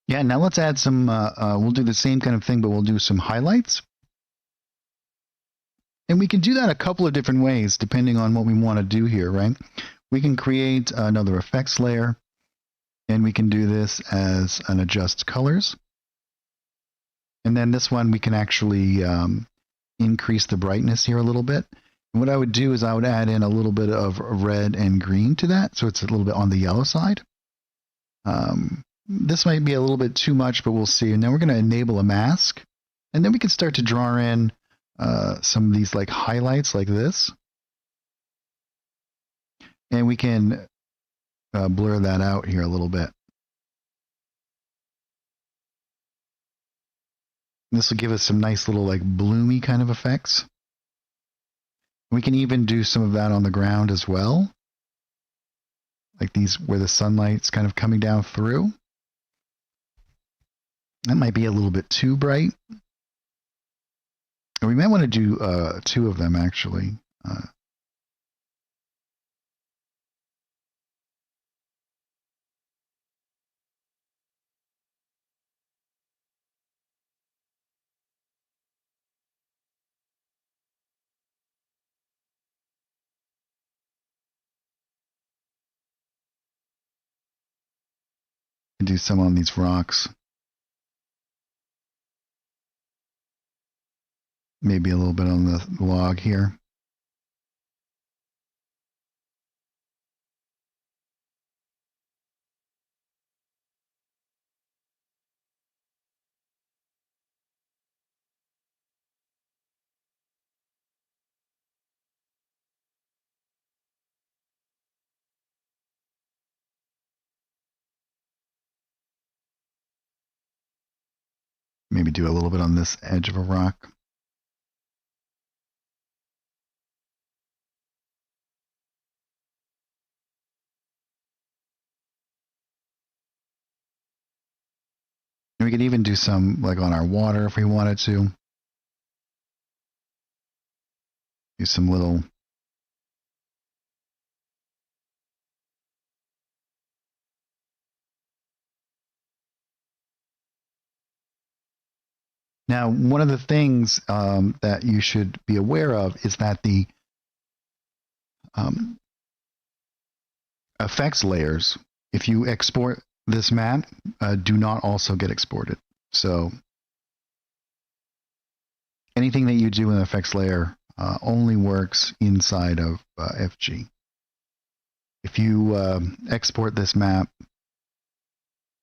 Yeah, now let's add some, we'll do the same kind of thing, but we'll do some highlights. And we can do that a couple of different ways, depending on what we want to do here, right? We can create another effects layer, and we can do this as an adjust colors. And then this one, we can actually increase the brightness here a little bit. And what I would do is I would add in a little bit of red and green to that, so it's a little bit on the yellow side. This might be a little bit too much, but we'll see. And then we're going to enable a mask, and then we can start to draw in some of these like highlights like this. And we can blur that out here a little bit. This will give us some nice little like bloomy kind of effects. We can even do some of that on the ground as well. Like these where the sunlight's kind of coming down through. That might be a little bit too bright. Or we might want to do two of them actually. Do some on these rocks. Maybe a little bit on the log here. Maybe do a little bit on this edge of a rock. And we could even do some like on our water if we wanted to. Do some little Now, one of the things that you should be aware of is that the um, effects layers, if you export this map, do not also get exported. So anything that you do in the effects layer only works inside of FG. If you export this map,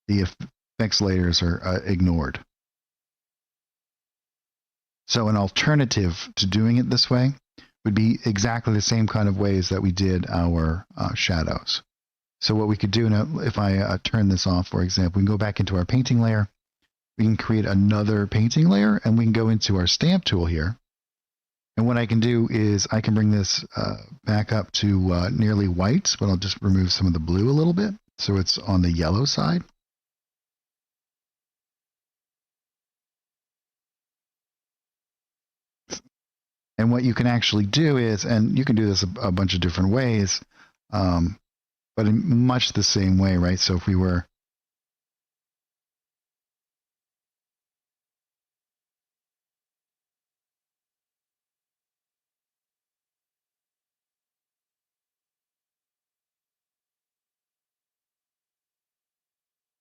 the effects layers are ignored. So an alternative to doing it this way would be exactly the same kind of ways that we did our shadows. So what we could do now, if I turn this off, for example, we can go back into our painting layer. We can create another painting layer, and we can go into our stamp tool here. And what I can do is I can bring this back up to nearly white, but I'll just remove some of the blue a little bit, so it's on the yellow side. And what you can actually do is, and you can do this a bunch of different ways, but in much the same way, right? So if we were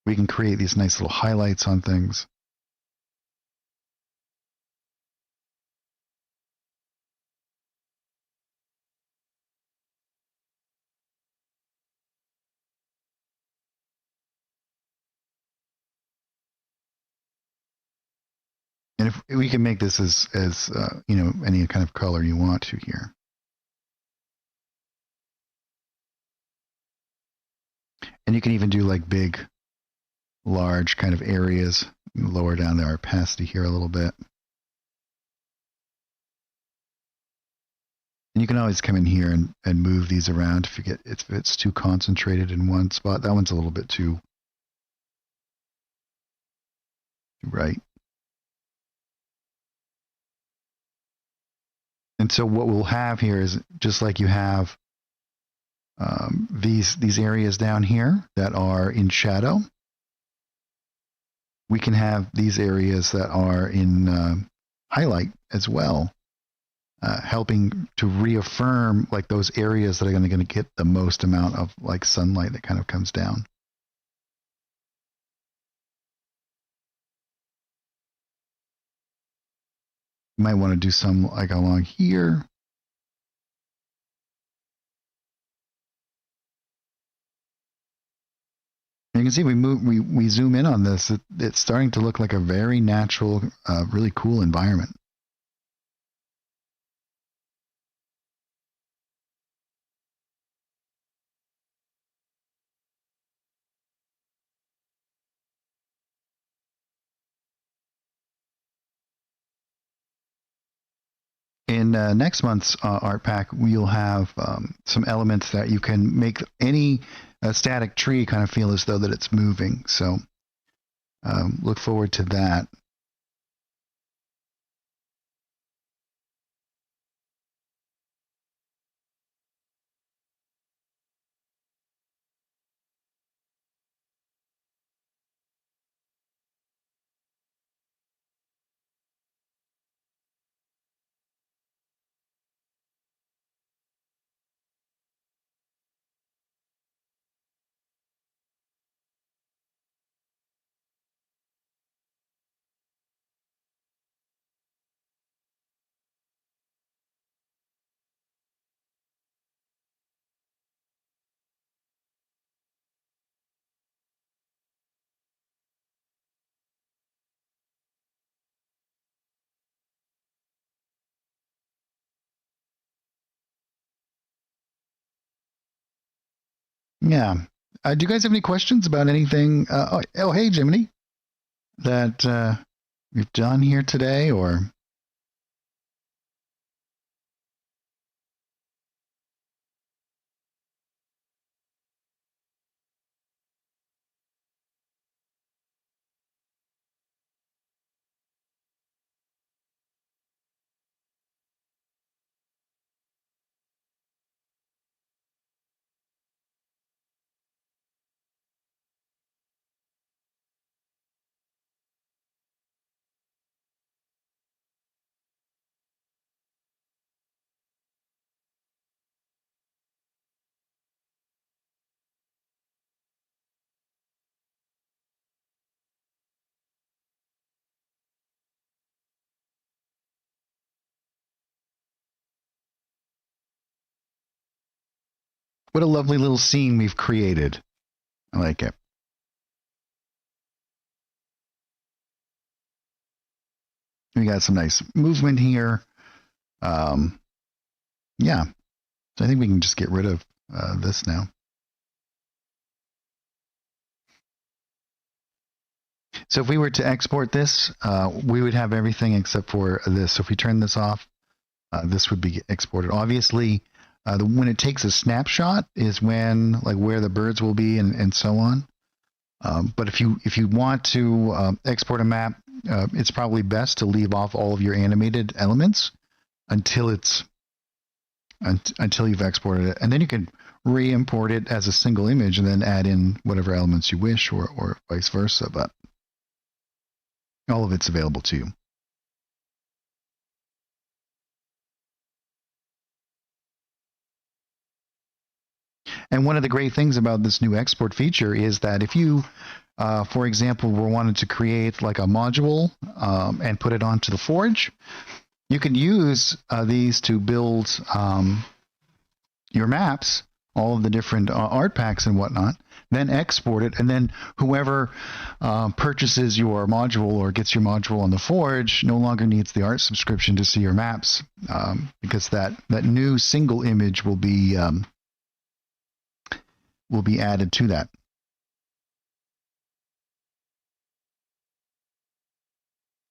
we can create these nice little highlights on things. And if we can make this as you know, any kind of color you want to here. And you can even do like big, large kind of areas. Lower down the opacity here a little bit. And you can always come in here and move these around if it's too concentrated in one spot. That one's a little bit too right. And so what we'll have here is just like you have these areas down here that are in shadow. We can have these areas that are in highlight as well, helping to reaffirm like those areas that are going to get the most amount of like sunlight that kind of comes down. You might want to do some like along here. You can see we zoom in on this. It's starting to look like a very natural, really cool environment. In next month's art pack, we'll have some elements that you can make any static tree kind of feel as though that it's moving. So look forward to that. Yeah. Do you guys have any questions about anything? Oh, hey, Jiminy, that we've done here today, or What a lovely little scene we've created. I like it. We got some nice movement here. Yeah, so I think we can just get rid of this now. So if we were to export this, we would have everything except for this. So if we turn this off, this would be exported. Obviously, when it takes a snapshot is when, like, where the birds will be and so on. But if you want to export a map, it's probably best to leave off all of your animated elements until you've exported it, and then you can re-import it as a single image and then add in whatever elements you wish, or vice versa. But all of it's available to you. And one of the great things about this new export feature is that if you, for example, were wanted to create like a module and put it onto the Forge, you can use these to build your maps, all of the different art packs and whatnot, then export it, and then whoever purchases your module or gets your module on the Forge no longer needs the art subscription to see your maps, because that new single image will be added to that.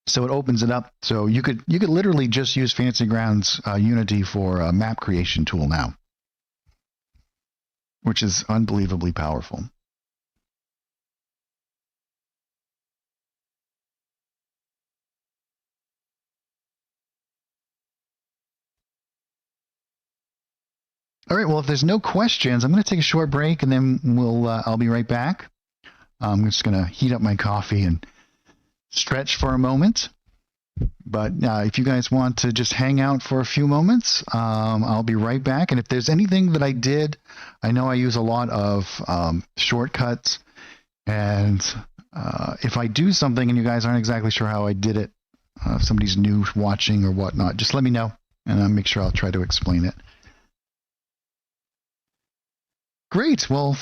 So it opens it up. So you could literally just use Fantasy Grounds Unity for a map creation tool now, which is unbelievably powerful. All right. Well, if there's no questions, I'm going to take a short break, and then I'll be right back. I'm just going to heat up my coffee and stretch for a moment. But if you guys want to just hang out for a few moments, I'll be right back. And if there's anything that I did, I know I use a lot of shortcuts. And if I do something and you guys aren't exactly sure how I did it, if somebody's new watching or whatnot, just let me know, and I'll make sure I'll try to explain it. Great. Well,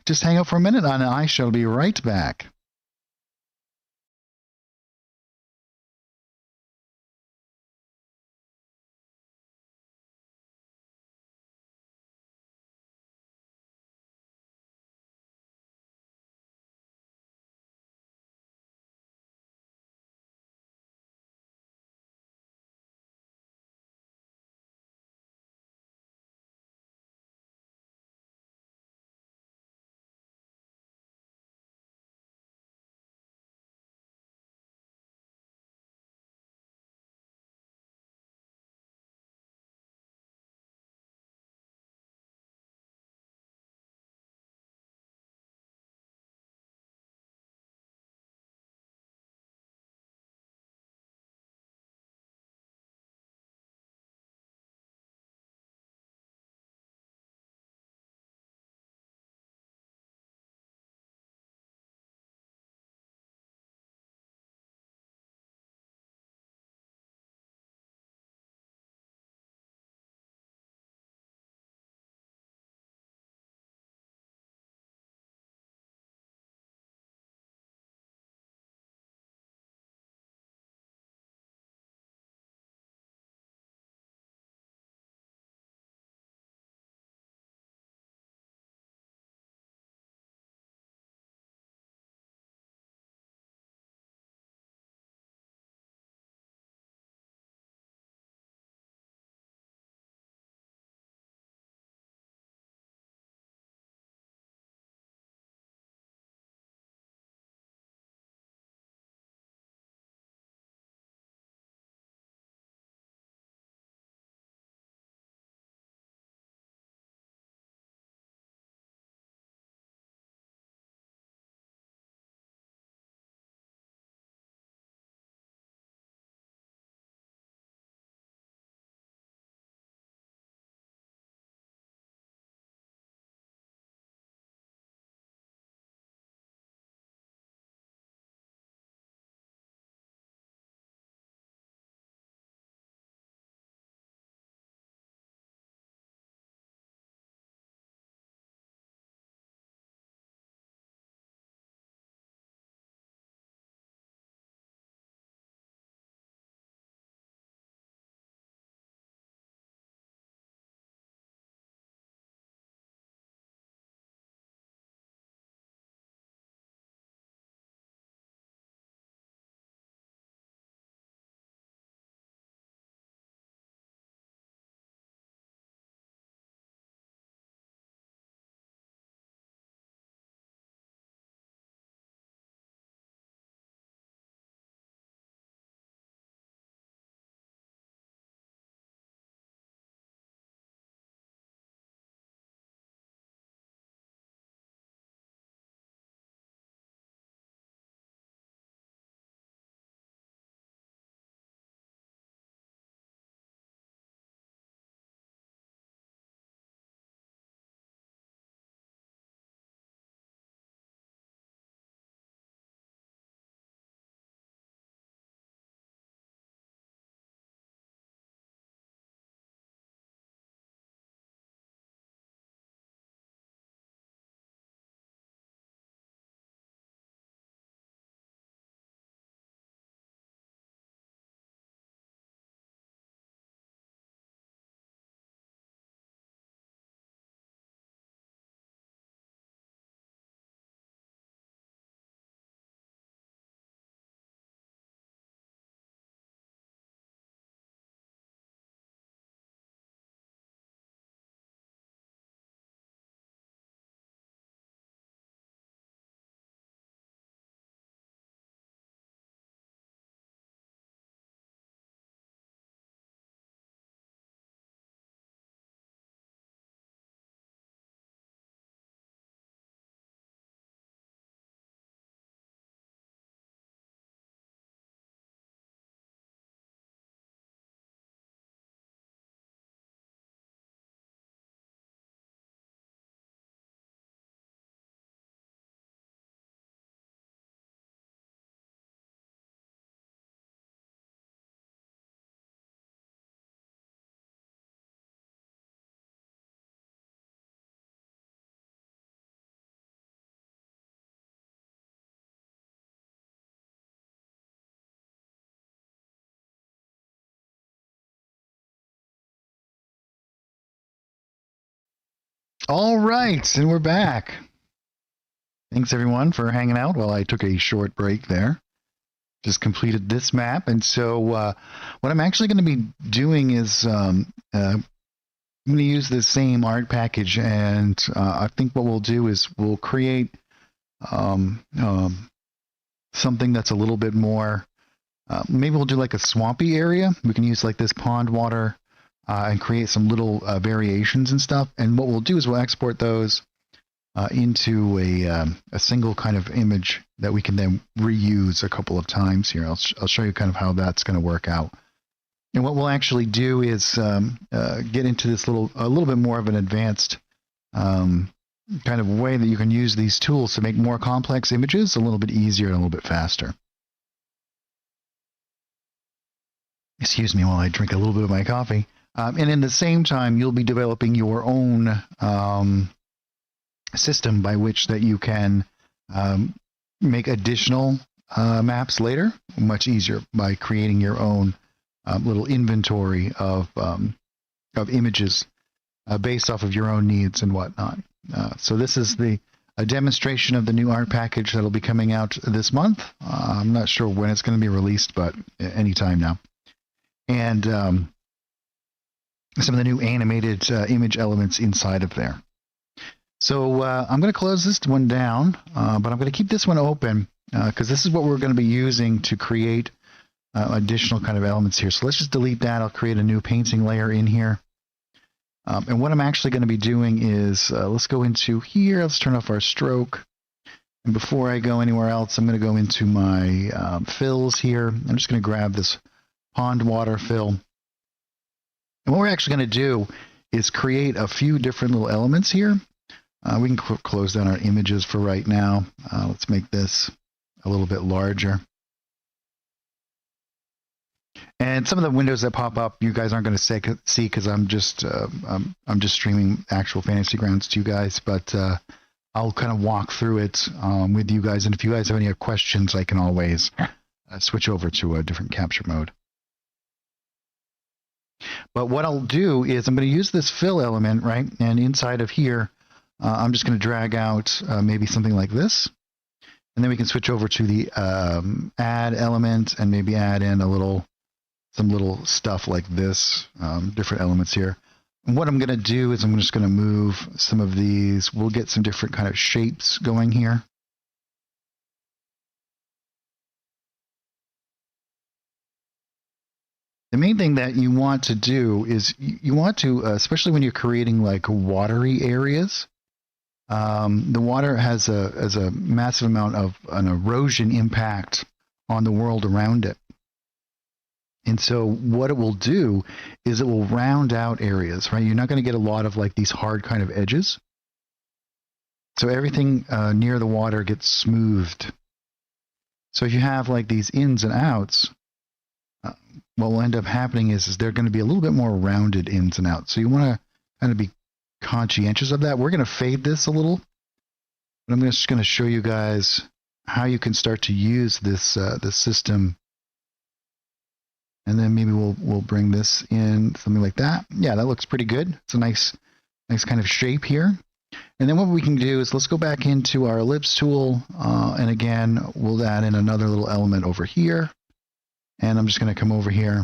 just hang out for a minute, and I shall be right back. All right, and we're back. Thanks everyone for hanging out while I took a short break there. Just completed this map, and so what I'm actually going to be doing is I'm going to use the same art package, and I think what we'll do is we'll create something that's a little bit more. Maybe we'll do like a swampy area. We can use like this pond water and create some little variations and stuff. And what we'll do is we'll export those into a single kind of image that we can then reuse a couple of times here. I'll show you kind of how that's going to work out. And what we'll actually do is get into this a little bit more of an advanced kind of way that you can use these tools to make more complex images a little bit easier and a little bit faster. Excuse me while I drink a little bit of my coffee. And in the same time, you'll be developing your own system by which that you can make additional maps later much easier by creating your own little inventory of images based off of your own needs and whatnot. So this is a demonstration of the new art package that'll be coming out this month. I'm not sure when it's going to be released, but anytime now. And some of the new animated image elements inside of there. So I'm going to close this one down, but I'm going to keep this one open because this is what we're going to be using to create additional kind of elements here. So let's just delete that. I'll create a new painting layer in here. And what I'm actually going to be doing is, let's go into here. Let's turn off our stroke. And before I go anywhere else, I'm going to go into my fills here. I'm just going to grab this pond water fill. And what we're actually going to do is create a few different little elements here. We can close down our images for right now. Let's make this a little bit larger. And some of the windows that pop up, you guys aren't going to see because I'm just streaming actual Fantasy Grounds to you guys. But I'll kind of walk through it with you guys. And if you guys have any questions, I can always switch over to a different capture mode. But what I'll do is I'm going to use this fill element, right? And inside of here, I'm just going to drag out maybe something like this. And then we can switch over to the add element and maybe add in some little stuff like this, different elements here. And what I'm going to do is I'm just going to move some of these. We'll get some different kind of shapes going here. The main thing that you want to do is you want to, especially when you're creating like watery areas, the water has a massive amount of an erosion impact on the world around it. And so what it will do is it will round out areas, right? You're not going to get a lot of like these hard kind of edges. So everything near the water gets smoothed. So if you have like these ins and outs, what will end up happening is they're going to be a little bit more rounded ins and outs. So you want to kind of be conscientious of that. We're going to fade this a little, but I'm just going to show you guys how you can start to use this this system. And then maybe we'll bring this in, something like that. Yeah, that looks pretty good. It's a nice kind of shape here. And then what we can do is let's go back into our ellipse tool, and again we'll add in another little element over here. And I'm just going to come over here.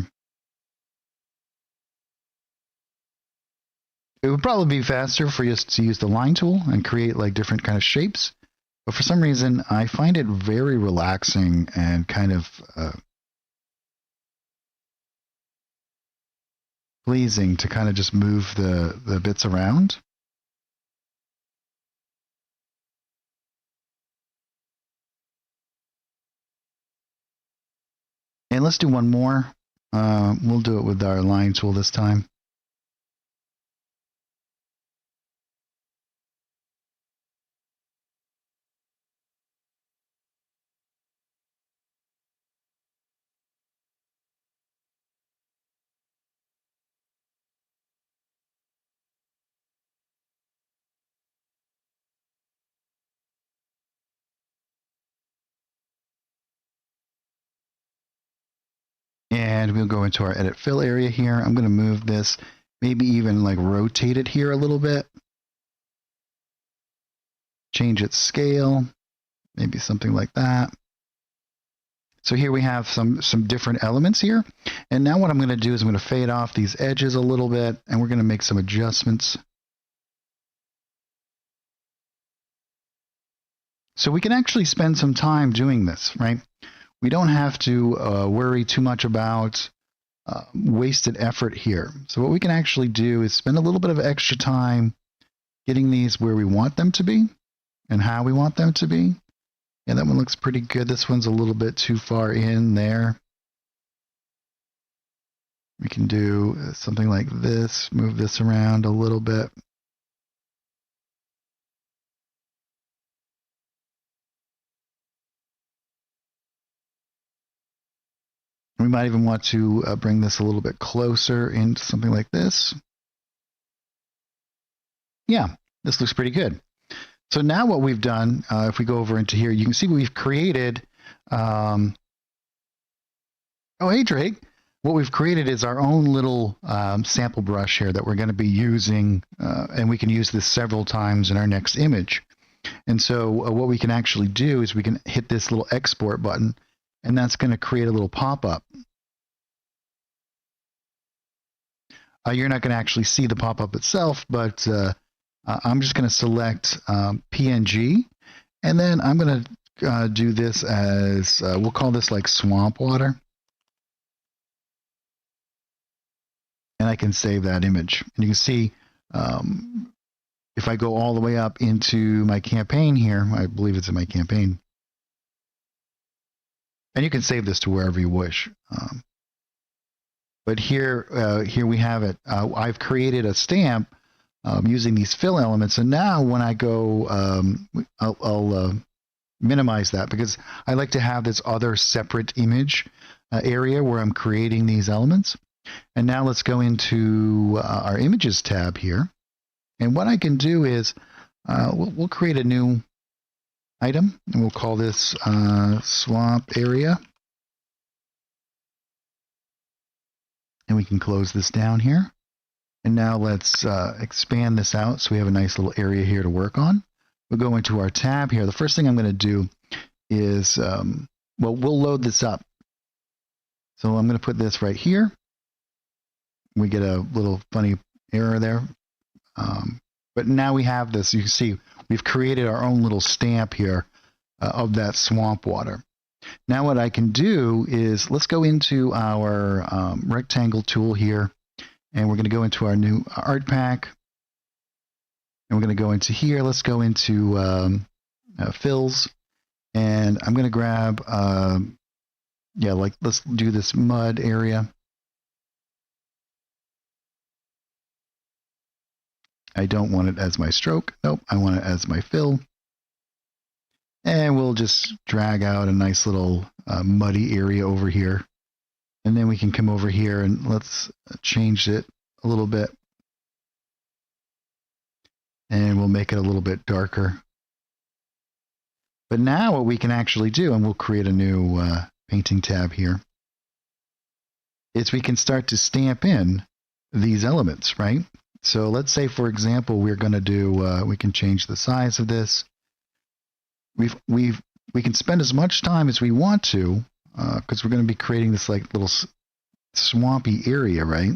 It would probably be faster for us to use the line tool and create like different kind of shapes. But for some reason, I find it very relaxing and kind of pleasing to kind of just move the bits around. And let's do one more. We'll do it with our line tool this time. And we'll go into our edit fill area here. I'm going to move this, maybe even like rotate it here a little bit. change its scale, maybe something like that. So here we have some different elements here. And now what I'm going to do is I'm going to fade off these edges a little bit, and we're going to make some adjustments. So we can actually spend some time doing this, right? We don't have to worry too much about wasted effort here. So what we can actually do is spend a little bit of extra time getting these where we want them to be and how we want them to be. Yeah, that one looks pretty good. This one's a little bit too far in there. We can do something like this, move this around a little bit. We might even want to bring this a little bit closer into something like this. Yeah, this looks pretty good. So now what we've done, if we go over into here, you can see we've created, oh, hey, Drake. What we've created is our own little sample brush here that we're going to be using, and we can use this several times in our next image. And so what we can actually do is we can hit this little export button, and that's going to create a little pop-up. You're not going to actually see the pop-up itself, but I'm just going to select PNG, and then I'm going to do this as, we'll call this like swamp water. And I can save that image. And you can see if I go all the way up into my campaign here, I believe it's in my campaign. And you can save this to wherever you wish. But here we have it. I've created a stamp using these fill elements, and now when I go, I'll minimize that because I like to have this other separate image area where I'm creating these elements. And now let's go into our images tab here, and what I can do is we'll create a new item, and we'll call this swamp area, and we can close this down here. And now let's expand this out so we have a nice little area here to work on. We'll go into our tab here. The first thing I'm going to do is, well, we'll load this up. So I'm going to put this right here. We get a little funny error there. But now we have this. You can see we've created our own little stamp here of that swamp water. Now what I can do is let's go into our rectangle tool here. And we're going to go into our new art pack. And we're going to go into here. Let's go into fills. And I'm going to grab, yeah, like let's do this mud area. I don't want it as my stroke. Nope, I want it as my fill. And we'll just drag out a nice little muddy area over here. And then we can come over here and let's change it a little bit. And we'll make it a little bit darker. But now what we can actually do, and we'll create a new painting tab here, is we can start to stamp in these elements, right? So let's say, for example, we're going to do, we can change the size of this. We can spend as much time as we want to, because we're going to be creating this like little swampy area, right?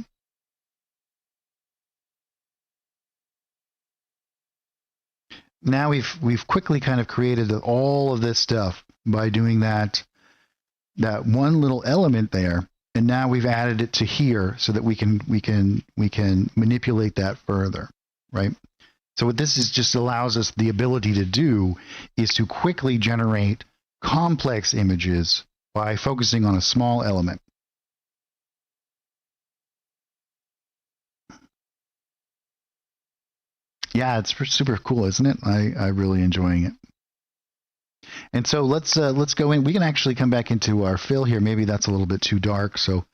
Now we've quickly kind of created all of this stuff by doing that one little element there, and now we've added it to here so that we can manipulate that further, right? So what this is just allows us the ability to do is to quickly generate complex images by focusing on a small element. Yeah, it's super cool, isn't it? I'm really enjoying it. And so let's go in. We can actually come back into our fill here. Maybe that's a little bit too dark, so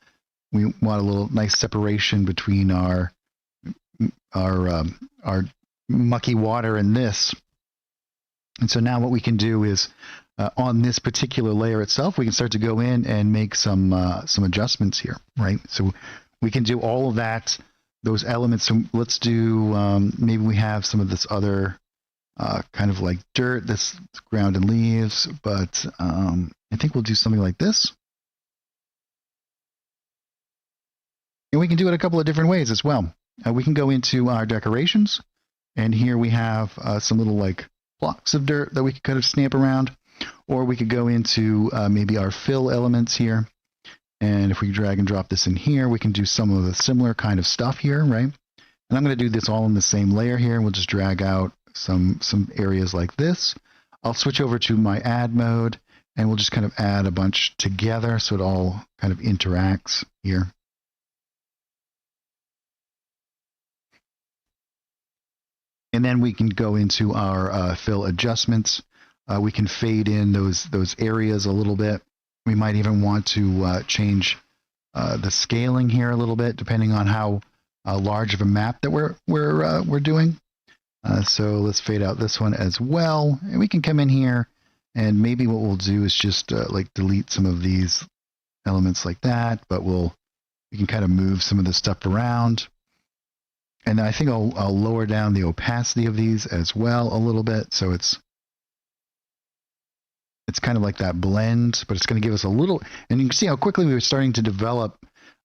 we want a little nice separation between our mucky water and this. And so now what we can do is on this particular layer itself, we can start to go in and make some adjustments here, right? So we can do all of that, those elements. So let's do, maybe we have some of this other kind of like dirt, this ground and leaves, but I think we'll do something like this. And we can do it a couple of different ways as well. We can go into our decorations, and here we have some little like blocks of dirt that we could kind of stamp around, or we could go into maybe our fill elements here. And if we drag and drop this in here, we can do some of the similar kind of stuff here, right? And I'm going to do this all in the same layer here, and we'll just drag out some areas like this. I'll switch over to my add mode, and we'll just kind of add a bunch together so it all kind of interacts here. And then we can go into our fill adjustments. We can fade in those areas a little bit. We might even want to change the scaling here a little bit, depending on how large of a map that we're doing. So let's fade out this one as well. And we can come in here, and maybe what we'll do is just like delete some of these elements like that, but we can kind of move some of the stuff around. And I think I'll lower down the opacity of these as well a little bit, so it's kind of like that blend, but it's going to give us a little, and you can see how quickly we were starting to develop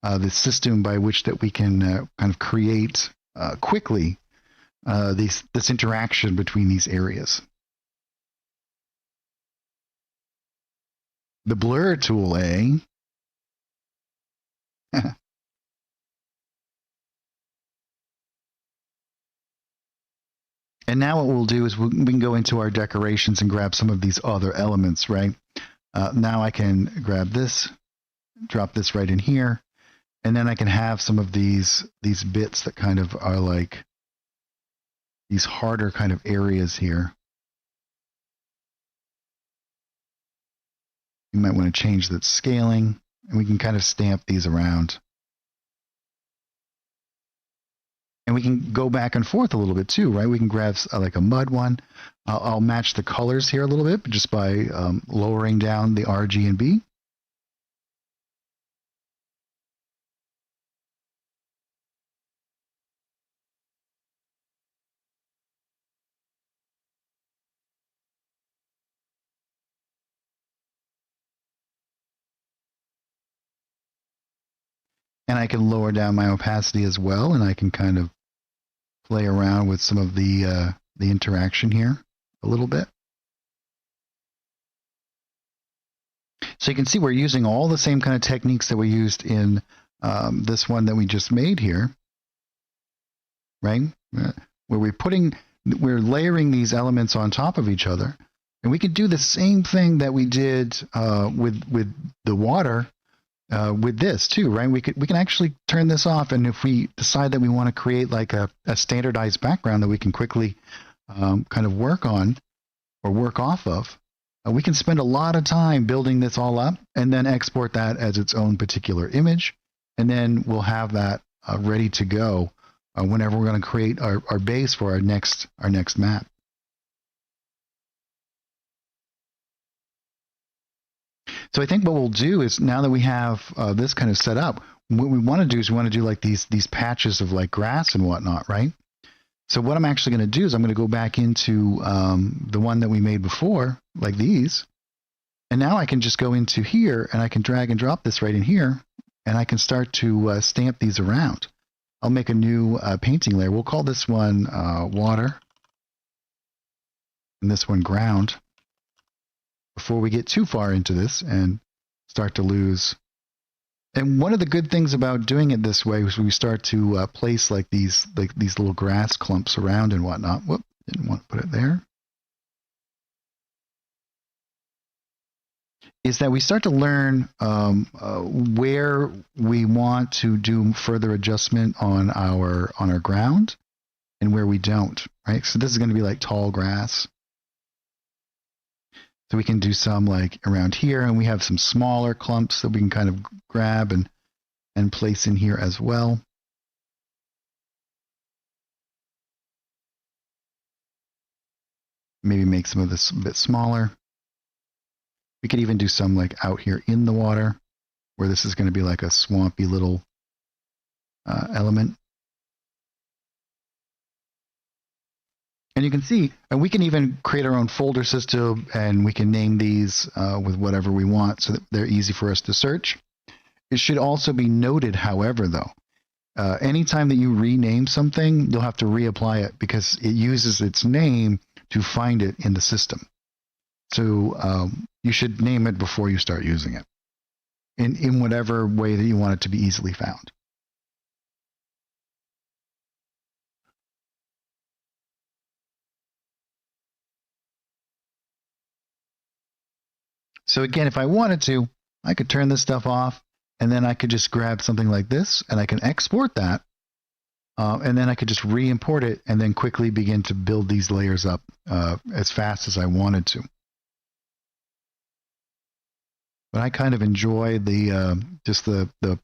the system by which that we can kind of create quickly this interaction between these areas. The blur tool, eh? And now what we'll do is we can go into our decorations and grab some of these other elements, right? Now I can grab this, drop this right in here, and then I can have some of these bits that kind of are like these harder kind of areas here. You might want to change that scaling, and we can kind of stamp these around. And we can go back and forth a little bit too, right? We can grab like a mud one. I'll match the colors here a little bit just by lowering down the RGB. And I can lower down my opacity as well, and I can kind of play around with some of the interaction here a little bit. So you can see we're using all the same kind of techniques that we used in this one that we just made here, right? Where we're layering these elements on top of each other, and we could do the same thing that we did with the water. With this too, right? We can actually turn this off, and if we decide that we want to create like a standardized background that we can quickly kind of work on or work off of, we can spend a lot of time building this all up and then export that as its own particular image, and then we'll have that ready to go whenever we're going to create our base for our next map. So I think what we'll do is, now that we have this kind of set up, what we want to do is we want to do like these patches of like grass and whatnot, right? So what I'm actually going to do is I'm going to go back into the one that we made before, like these. And now I can just go into here, and I can drag and drop this right in here, and I can start to stamp these around. I'll make a new painting layer. We'll call this one water, and this one ground, before we get too far into this and start to lose. And one of the good things about doing it this way is we start to place like these little grass clumps around and whatnot. Whoop, didn't want to put it there. Is that we start to learn where we want to do further adjustment on our ground and where we don't, right? So this is going to be like tall grass. So we can do some like around here, and we have some smaller clumps that we can kind of grab and place in here as well. Maybe make some of this a bit smaller. We could even do some like out here in the water, where this is going to be like a swampy little element. And you can see, and we can even create our own folder system, and we can name these with whatever we want so that they're easy for us to search. It should also be noted, however, though, anytime that you rename something, you'll have to reapply it because it uses its name to find it in the system. So you should name it before you start using it in whatever way that you want it to be easily found. So again, if I wanted to, I could turn this stuff off, and then I could just grab something like this, and I can export that, and then I could just re-import it, and then quickly begin to build these layers up as fast as I wanted to. But I kind of enjoy the just the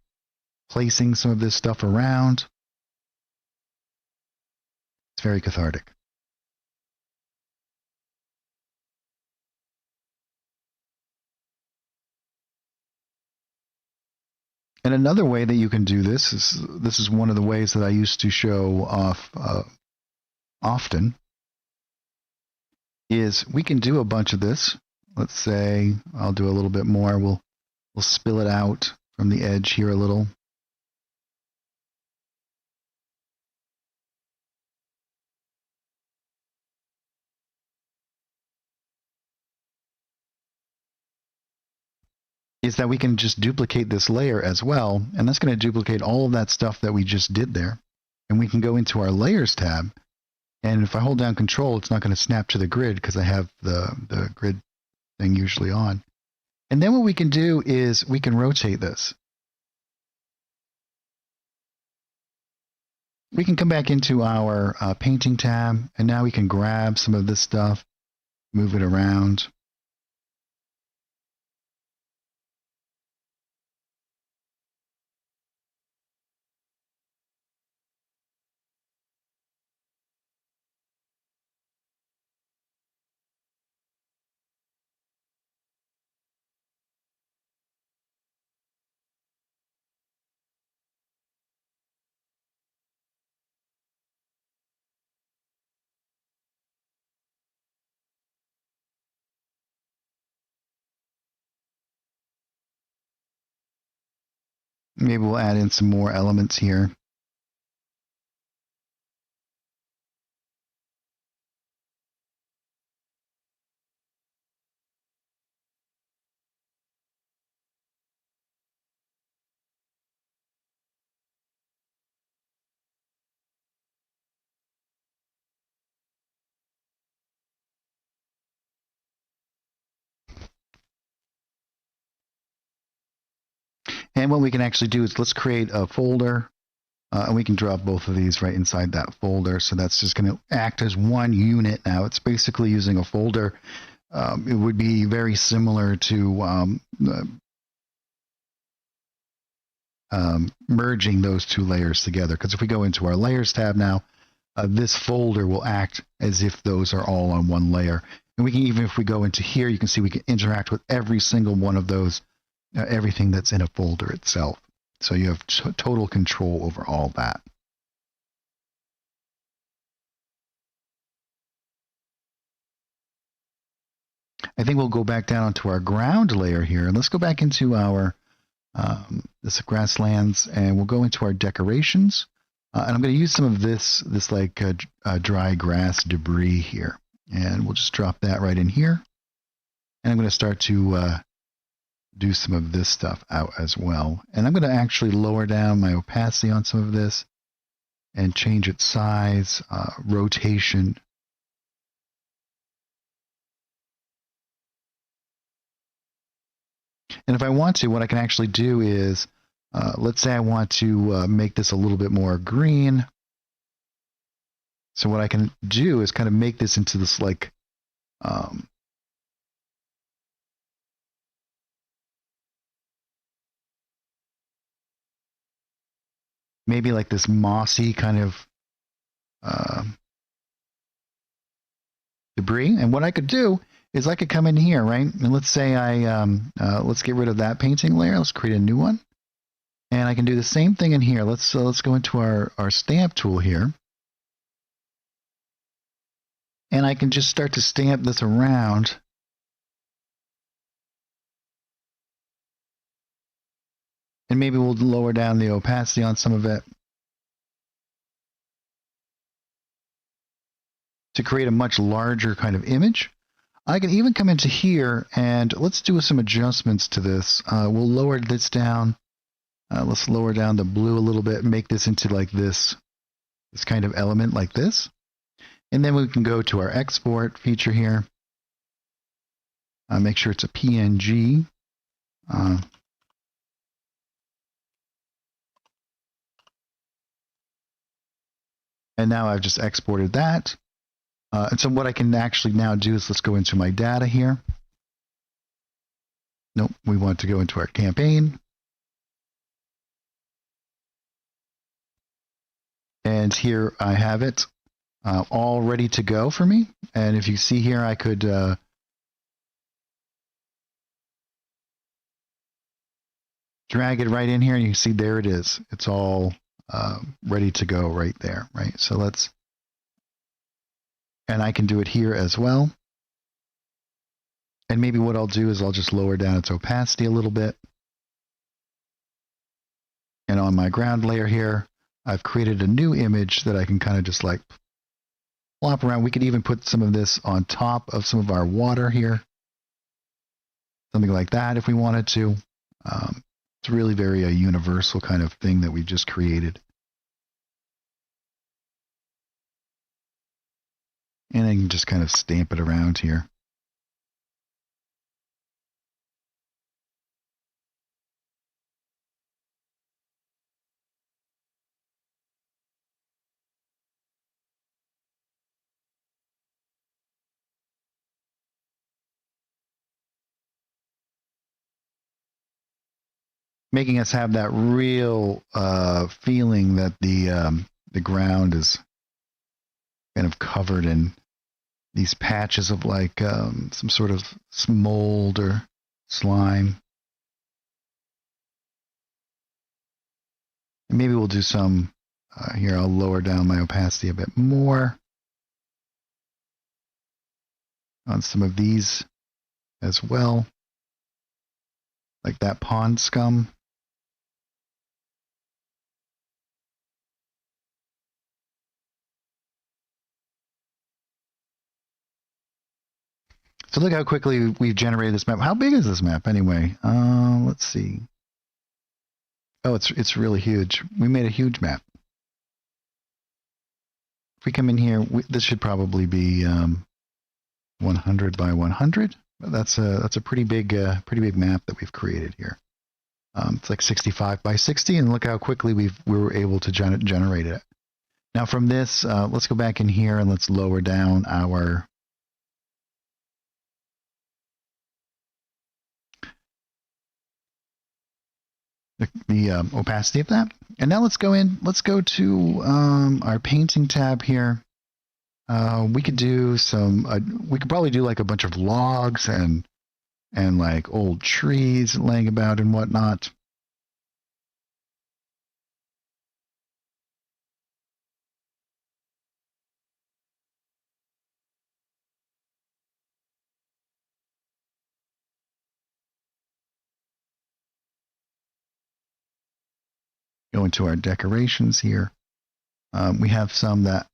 placing some of this stuff around. It's very cathartic. And another way that you can do this is one of the ways that I used to show off often, is we can do a bunch of this. Let's say I'll do a little bit more. We'll spill it out from the edge here a little. Is that we can just duplicate this layer as well, and that's going to duplicate all of that stuff that we just did there. And we can go into our Layers tab, and if I hold down Control, it's not going to snap to the grid because I have the grid thing usually on. And then what we can do is we can rotate this. We can come back into our Painting tab, and now we can grab some of this stuff, move it around. Maybe we'll add in some more elements here. And what we can actually do is let's create a folder, and we can drop both of these right inside that folder. So that's just going to act as one unit now. It's basically using a folder. It would be very similar to merging those two layers together. Because if we go into our Layers tab now, this folder will act as if those are all on one layer. And we can, even if we go into here, you can see we can interact with every single one of those, everything that's in a folder itself. So you have total control over all that. I think we'll go back down onto our ground layer here, and let's go back into our this Grasslands, and we'll go into our decorations. And I'm going to use some of this like dry grass debris here, and we'll just drop that right in here. And I'm going to start to do some of this stuff out as well. And I'm going to actually lower down my opacity on some of this and change its size, rotation. And if I want to, what I can actually do is, let's say I want to make this a little bit more green. So what I can do is kind of make this into this like, maybe like this mossy kind of debris. And what I could do is I could come in here, right? And let's say let's get rid of that painting layer. Let's create a new one. And I can do the same thing in here. Let's go into our stamp tool here. And I can just start to stamp this around. And maybe we'll lower down the opacity on some of it to create a much larger kind of image. I can even come into here and let's do some adjustments to this. We'll lower this down. Let's lower down the blue a little bit, make this into like this kind of element like this. And then we can go to our export feature here. Make sure it's a PNG. And now I've just exported that. And so what I can actually now do is let's go into my data here. Nope, we want to go into our campaign. And here I have it all ready to go for me. And if you see here, I could drag it right in here, and you can see there it is. It's all ready to go right there, right? So let's, and I can do it here as well. And maybe what I'll do is I'll just lower down its opacity a little bit. And on my ground layer here, I've created a new image that I can kind of just like flop around. We could even put some of this on top of some of our water here. Something like that if we wanted to. It's really very a universal kind of thing that we just created. And I can just kind of stamp it around here. Making us have that real feeling that the ground is kind of covered in these patches of like some sort of mold or slime. And maybe we'll do some here. I'll lower down my opacity a bit more on some of these as well, like that pond scum. So look how quickly we've generated this map. How big is this map anyway? Let's see. Oh, it's really huge. We made a huge map. If we come in here, this should probably be 100 by 100. That's a pretty big map that we've created here. It's like 65 by 60, and look how quickly we were able to generate it. Now from this, let's go back in here and let's lower down our the opacity of that. And now let's go to our painting tab here. We could do some, we could probably do like a bunch of logs and like old trees laying about and whatnot. Go into our decorations here. We have some that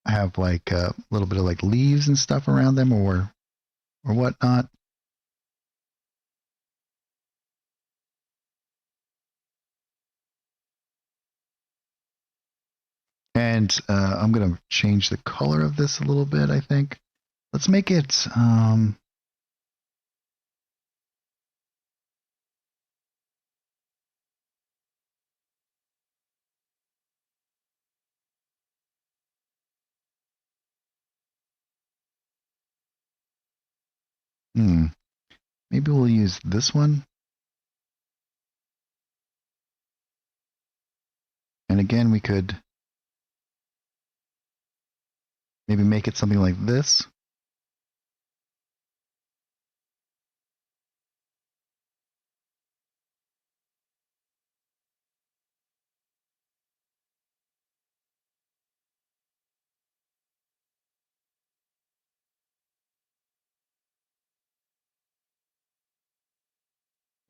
have like a little bit of like leaves and stuff around them or whatnot. And I'm going to change the color of this a little bit, I think. Let's make it maybe we'll use this one. And again, we could maybe make it something like this.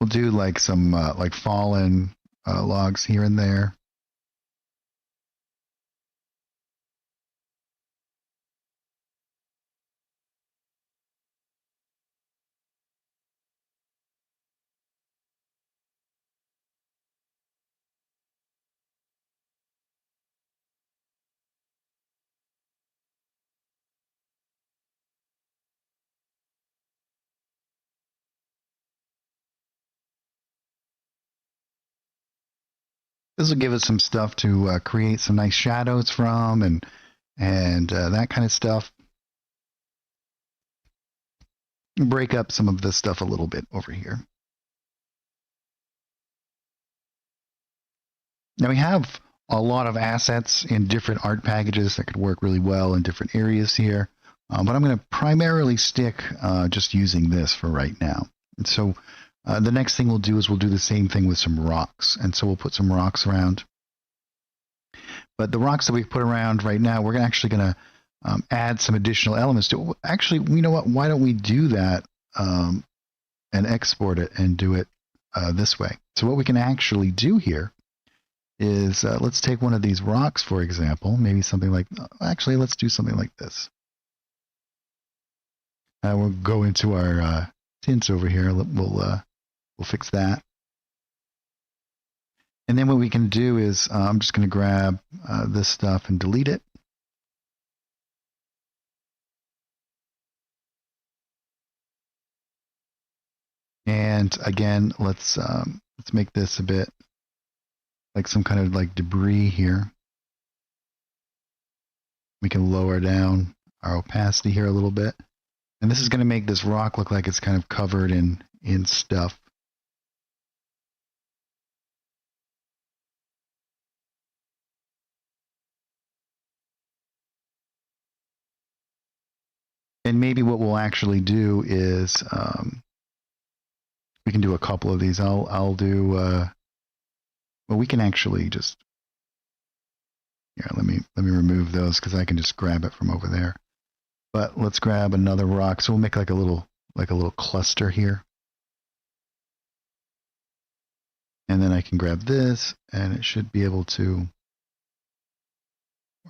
We'll do like some like fallen logs here and there. This will give us some stuff to create some nice shadows from, and that kind of stuff. Break up some of this stuff a little bit over here. Now we have a lot of assets in different art packages that could work really well in different areas here, but I'm going to primarily stick just using this for right now. And so the next thing we'll do is we'll do the same thing with some rocks, and so we'll put some rocks around. But the rocks that we've put around right now, we're actually going to add some additional elements to it. Actually, you know what? Why don't we do that and export it and do it this way? So what we can actually do here is let's take one of these rocks, for example, maybe something like, actually, let's do something like this. We'll go into our tints over here. We'll fix that. And then what we can do is I'm just going to grab this stuff and delete it. And again, let's make this a bit like some kind of like debris here. We can lower down our opacity here a little bit. And this is going to make this rock look like it's kind of covered in stuff. And maybe what we'll actually do is we can do a couple of these. I'll do well, we can actually just, yeah, let me remove those because I can just grab it from over there. But let's grab another rock. So we'll make like a little cluster here. And then I can grab this and it should be able to,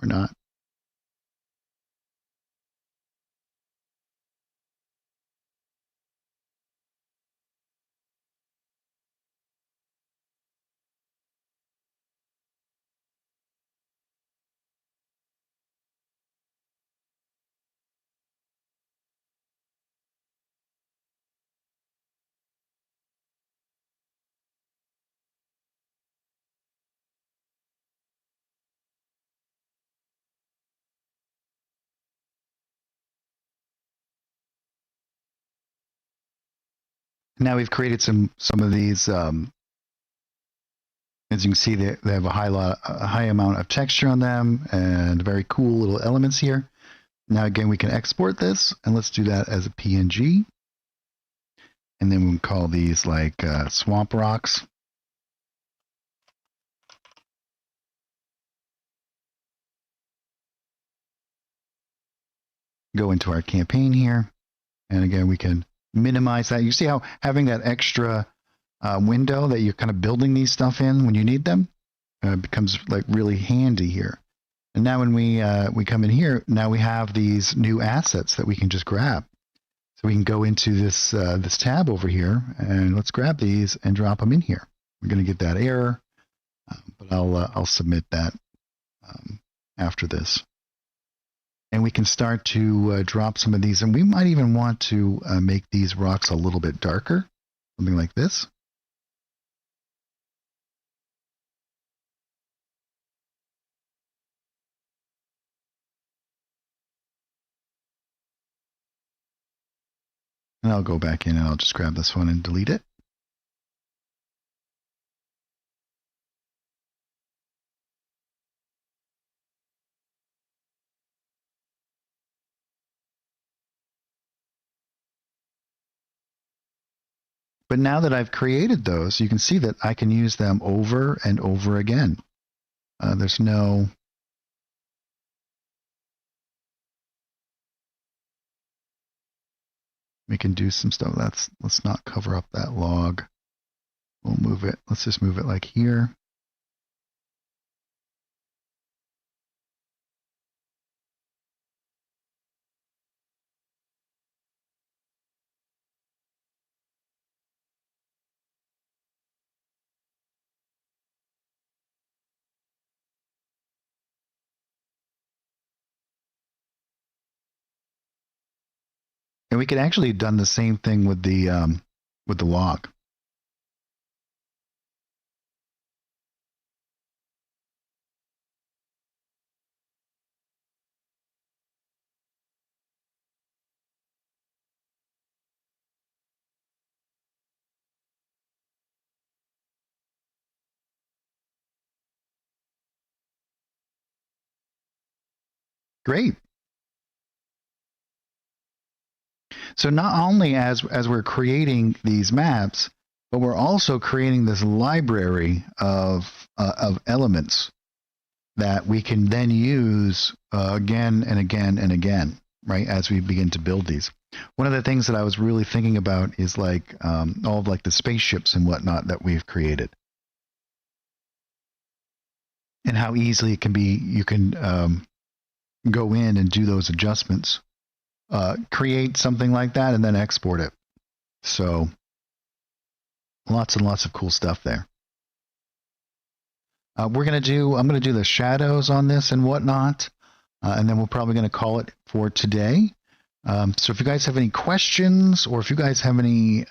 or not. Now we've created some of these. As you can see, they have a high amount of texture on them and very cool little elements here. Now again, we can export this, and let's do that as a PNG. And then we'll call these like swamp rocks. Go into our campaign here, and again, we can minimize that. You see how having that extra window that you're kind of building these stuff in when you need them becomes like really handy here. And now when we come in here, now we have these new assets that we can just grab. So we can go into this this tab over here, and let's grab these and drop them in here. We're going to get that error, but I'll submit that after this. And we can start to drop some of these, and we might even want to make these rocks a little bit darker, something like this. And I'll go back in and I'll just grab this one and delete it. But now that I've created those, you can see that I can use them over and over again. There's no... We can do some stuff. Let's not cover up that log. We'll move it. Let's just move it like here. And we could actually have done the same thing with the log. Great. So not only as we're creating these maps, but we're also creating this library of elements that we can then use again and again and again, right? As we begin to build these. One of the things that I was really thinking about is like all of like the spaceships and whatnot that we've created, and how easily it can be. You can go in and do those adjustments, create something like that, and then export it. So lots and lots of cool stuff there. I'm going to do the shadows on this and whatnot, and then we're probably going to call it for today. So if you guys have any questions, or if you guys have any,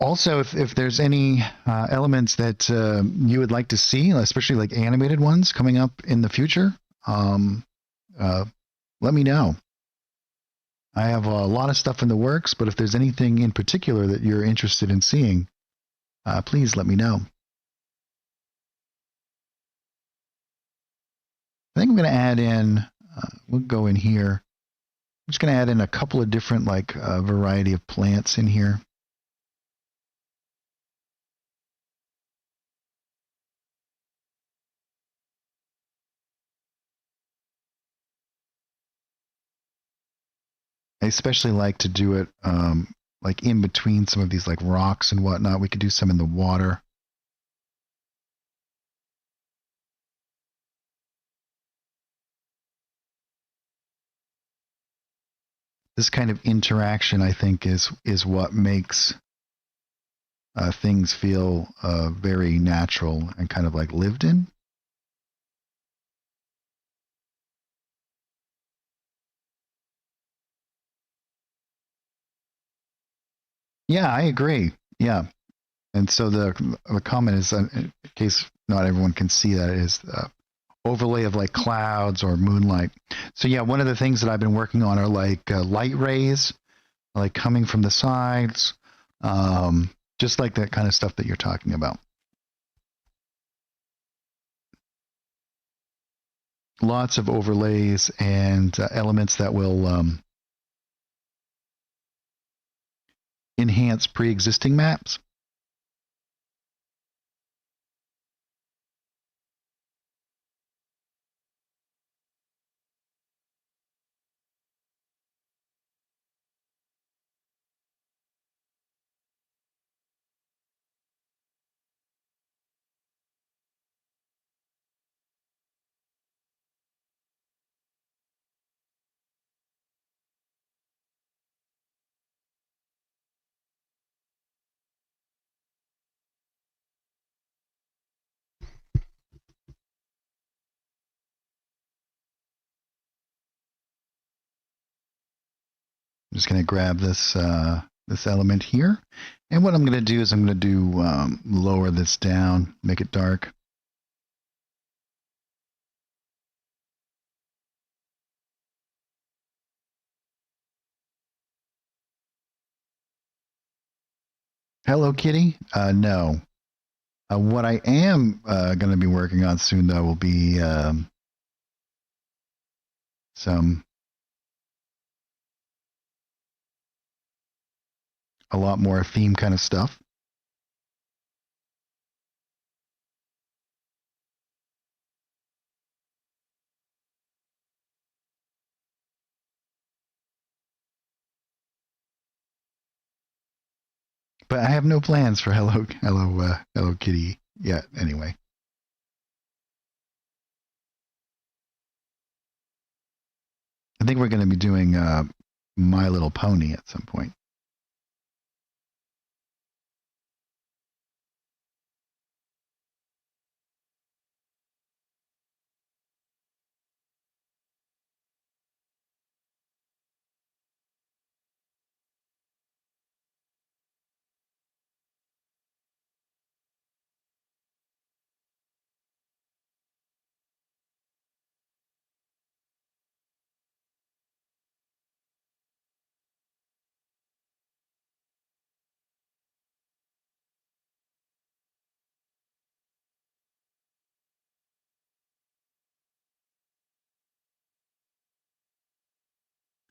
also if there's any elements that you would like to see, especially like animated ones coming up in the future, let me know. I have a lot of stuff in the works, but if there's anything in particular that you're interested in seeing, please let me know. I think I'm going to add in, we'll go in here. I'm just going to add in a couple of different like variety of plants in here. I especially like to do it like in between some of these like rocks and whatnot. We could do some in the water. This kind of interaction, I think, is what makes things feel very natural and kind of like lived in. Yeah, I agree. Yeah. And so the comment is, in case not everyone can see that, is overlay of like clouds or moonlight. So yeah, one of the things that I've been working on are like light rays, like coming from the sides, just like that kind of stuff that you're talking about. Lots of overlays and elements that will enhance pre-existing maps. I'm just going to grab this this element here, and what I'm going to do is I'm going to do lower this down, make it dark. Hello, Kitty. No. What I am going to be working on soon, though, will be some a lot more theme kind of stuff. But I have no plans for Hello Kitty yet. Anyway. I think we're going to be doing My Little Pony at some point.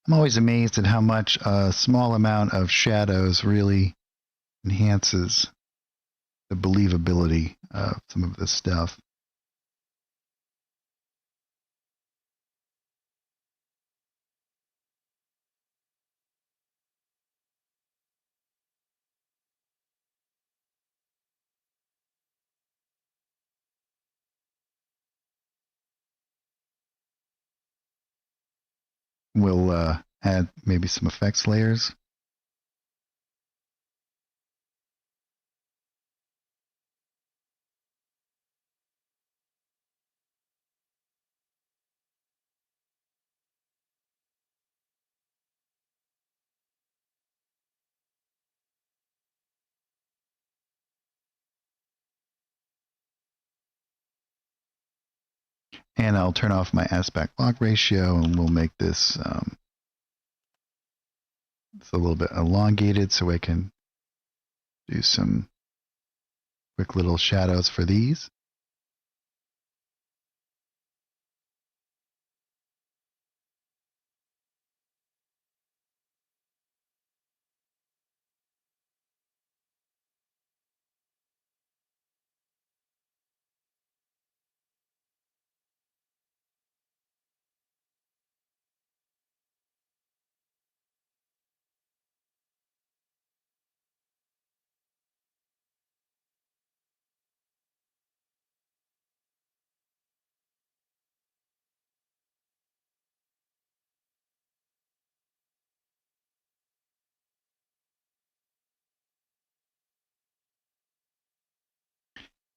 I'm always amazed at how much a small amount of shadows really enhances the believability of some of this stuff. We'll add maybe some effects layers. And I'll turn off my aspect log ratio, and we'll make this it's a little bit elongated so I can do some quick little shadows for these.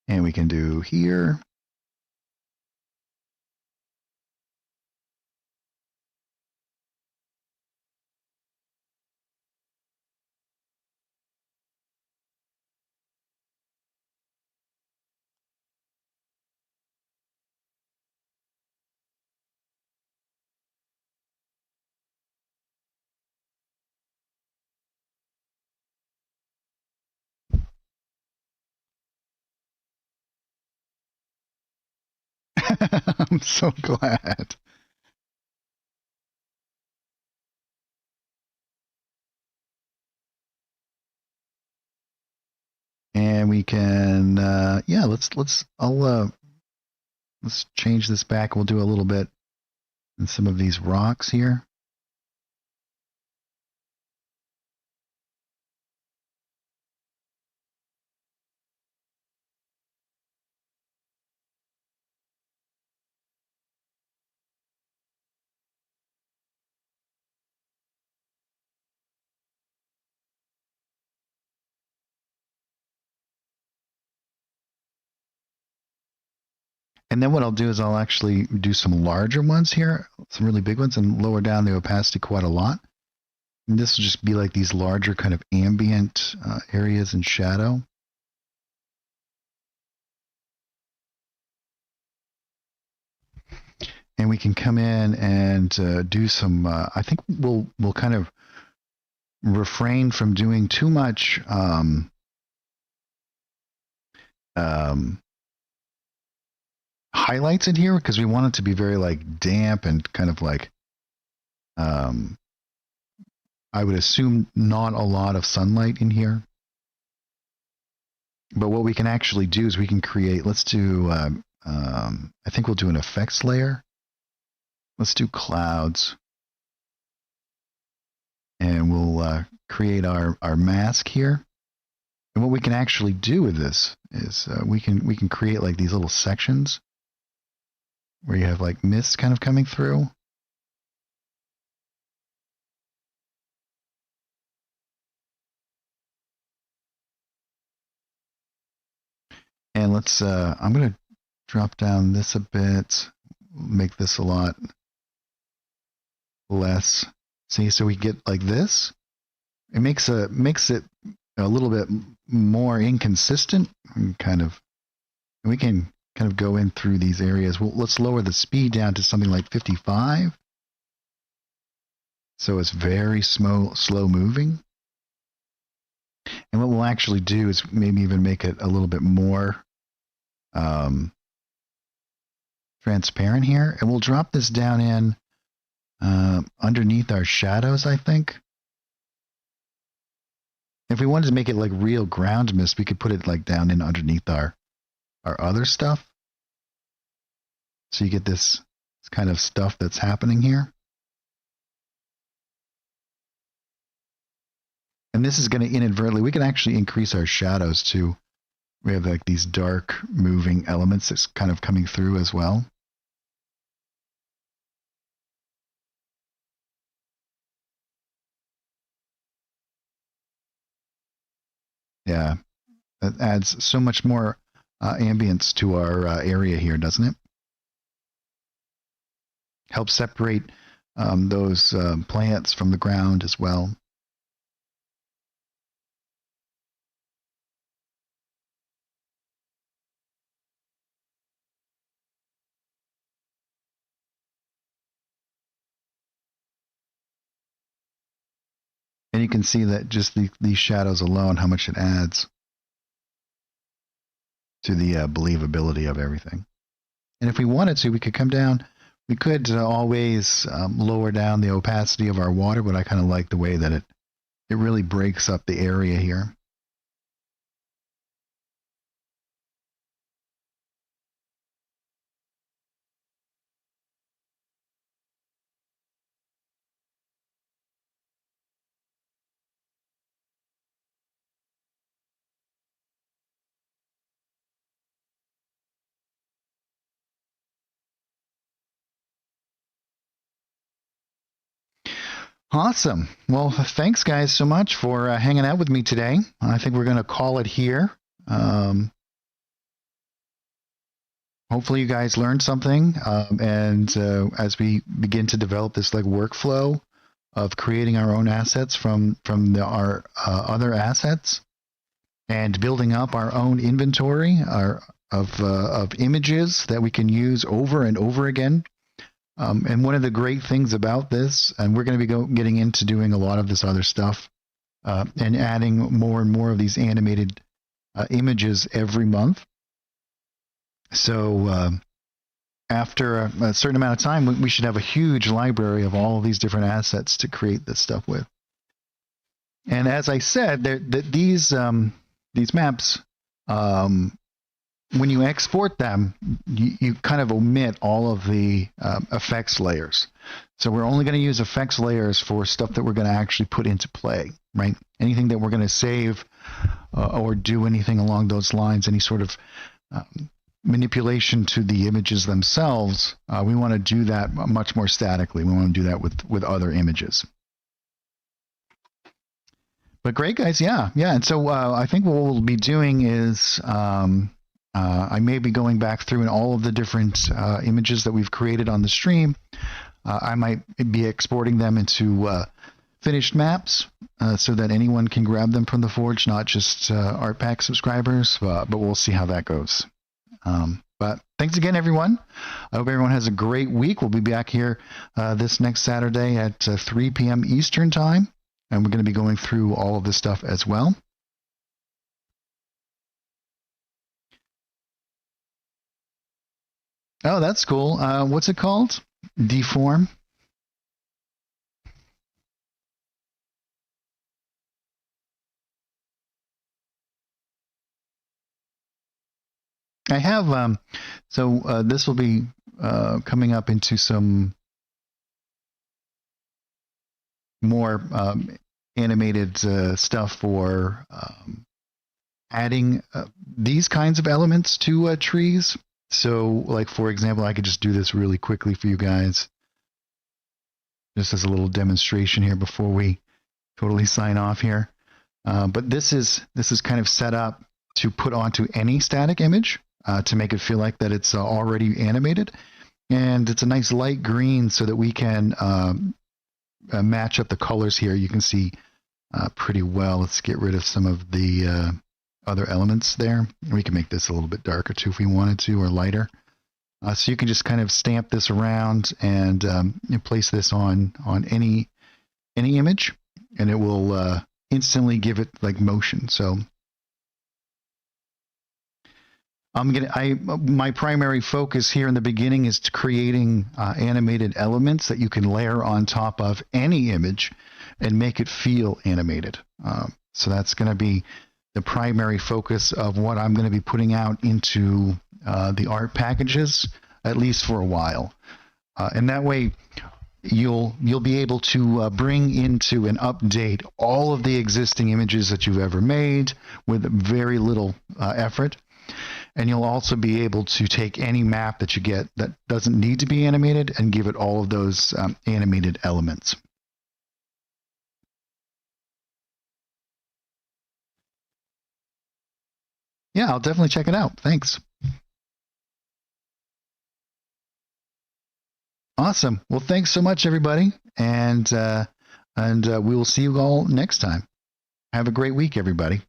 And we can do here. I'm so glad. And we can, yeah, let's change this back. We'll do a little bit in some of these rocks here. And then what I'll do is I'll actually do some larger ones here, some really big ones, and lower down the opacity quite a lot. And this will just be like these larger kind of ambient areas in shadow. And we can come in and do some, I think we'll kind of refrain from doing too much highlights in here because we want it to be very like damp and kind of like I would assume not a lot of sunlight in here. But what we can actually do is we can create, let's do I think we'll do an effects layer. Let's do clouds. And we'll create our mask here. And what we can actually do with this is we can create like these little sections where you have like mist kind of coming through. And let's, I'm going to drop down this a bit, make this a lot less. See, so we get like this. It makes it a little bit more inconsistent. And we can kind of go in through these areas. Well, let's lower the speed down to something like 55. So it's very slow moving. And what we'll actually do is maybe even make it a little bit more transparent here. And we'll drop this down in underneath our shadows, I think. If we wanted to make it like real ground mist, we could put it like down in underneath our other stuff. So you get this kind of stuff that's happening here. And this is going to inadvertently, we can actually increase our shadows too. We have like these dark moving elements that's kind of coming through as well. Yeah, that adds so much more ambience to our area here, doesn't it? Helps separate those plants from the ground as well. And you can see that just these shadows alone, how much it adds to the believability of everything. And if we wanted to, we could come down. We could always lower down the opacity of our water, but I kind of like the way that it really breaks up the area here. Awesome. Well, thanks guys so much for hanging out with me today. I think we're going to call it here. Hopefully you guys learned something. And as we begin to develop this like workflow of creating our own assets from our other assets and building up our own inventory of images that we can use over and over again. And one of the great things about this, and we're going to be getting into doing a lot of this other stuff and adding more and more of these animated images every month. So after a certain amount of time, we should have a huge library of all of these different assets to create this stuff with. And as I said, these maps, when you export them, you kind of omit all of the effects layers. So we're only going to use effects layers for stuff that we're going to actually put into play, right? Anything that we're going to save or do anything along those lines, any sort of manipulation to the images themselves, we want to do that much more statically. We want to do that with other images. But great, guys. Yeah. And so I think what we'll be doing is I may be going back through in all of the different images that we've created on the stream. I might be exporting them into finished maps so that anyone can grab them from the Forge, not just Art Pack subscribers, but we'll see how that goes. But thanks again, everyone. I hope everyone has a great week. We'll be back here this next Saturday at 3 p.m. Eastern Time, and we're going to be going through all of this stuff as well. Oh, that's cool. What's it called? Deform? I have, so this will be coming up into some more animated stuff for adding these kinds of elements to trees. So like, for example, I could just do this really quickly for you guys, just as a little demonstration here before we totally sign off here. But this is kind of set up to put onto any static image to make it feel like that it's already animated. And it's a nice light green so that we can match up the colors here. You can see pretty well. Let's get rid of some of the other elements there. We can make this a little bit darker too if we wanted to, or lighter. So you can just kind of stamp this around and place this on any image, and it will instantly give it like motion. So my primary focus here in the beginning is to creating animated elements that you can layer on top of any image and make it feel animated. So that's going to be the primary focus of what I'm going to be putting out into the art packages, at least for a while. And that way you'll be able to bring into and update all of the existing images that you've ever made with very little effort. And you'll also be able to take any map that you get that doesn't need to be animated and give it all of those animated elements. Yeah, I'll definitely check it out. Thanks. Awesome. Well, thanks so much, everybody. And we will see you all next time. Have a great week, everybody.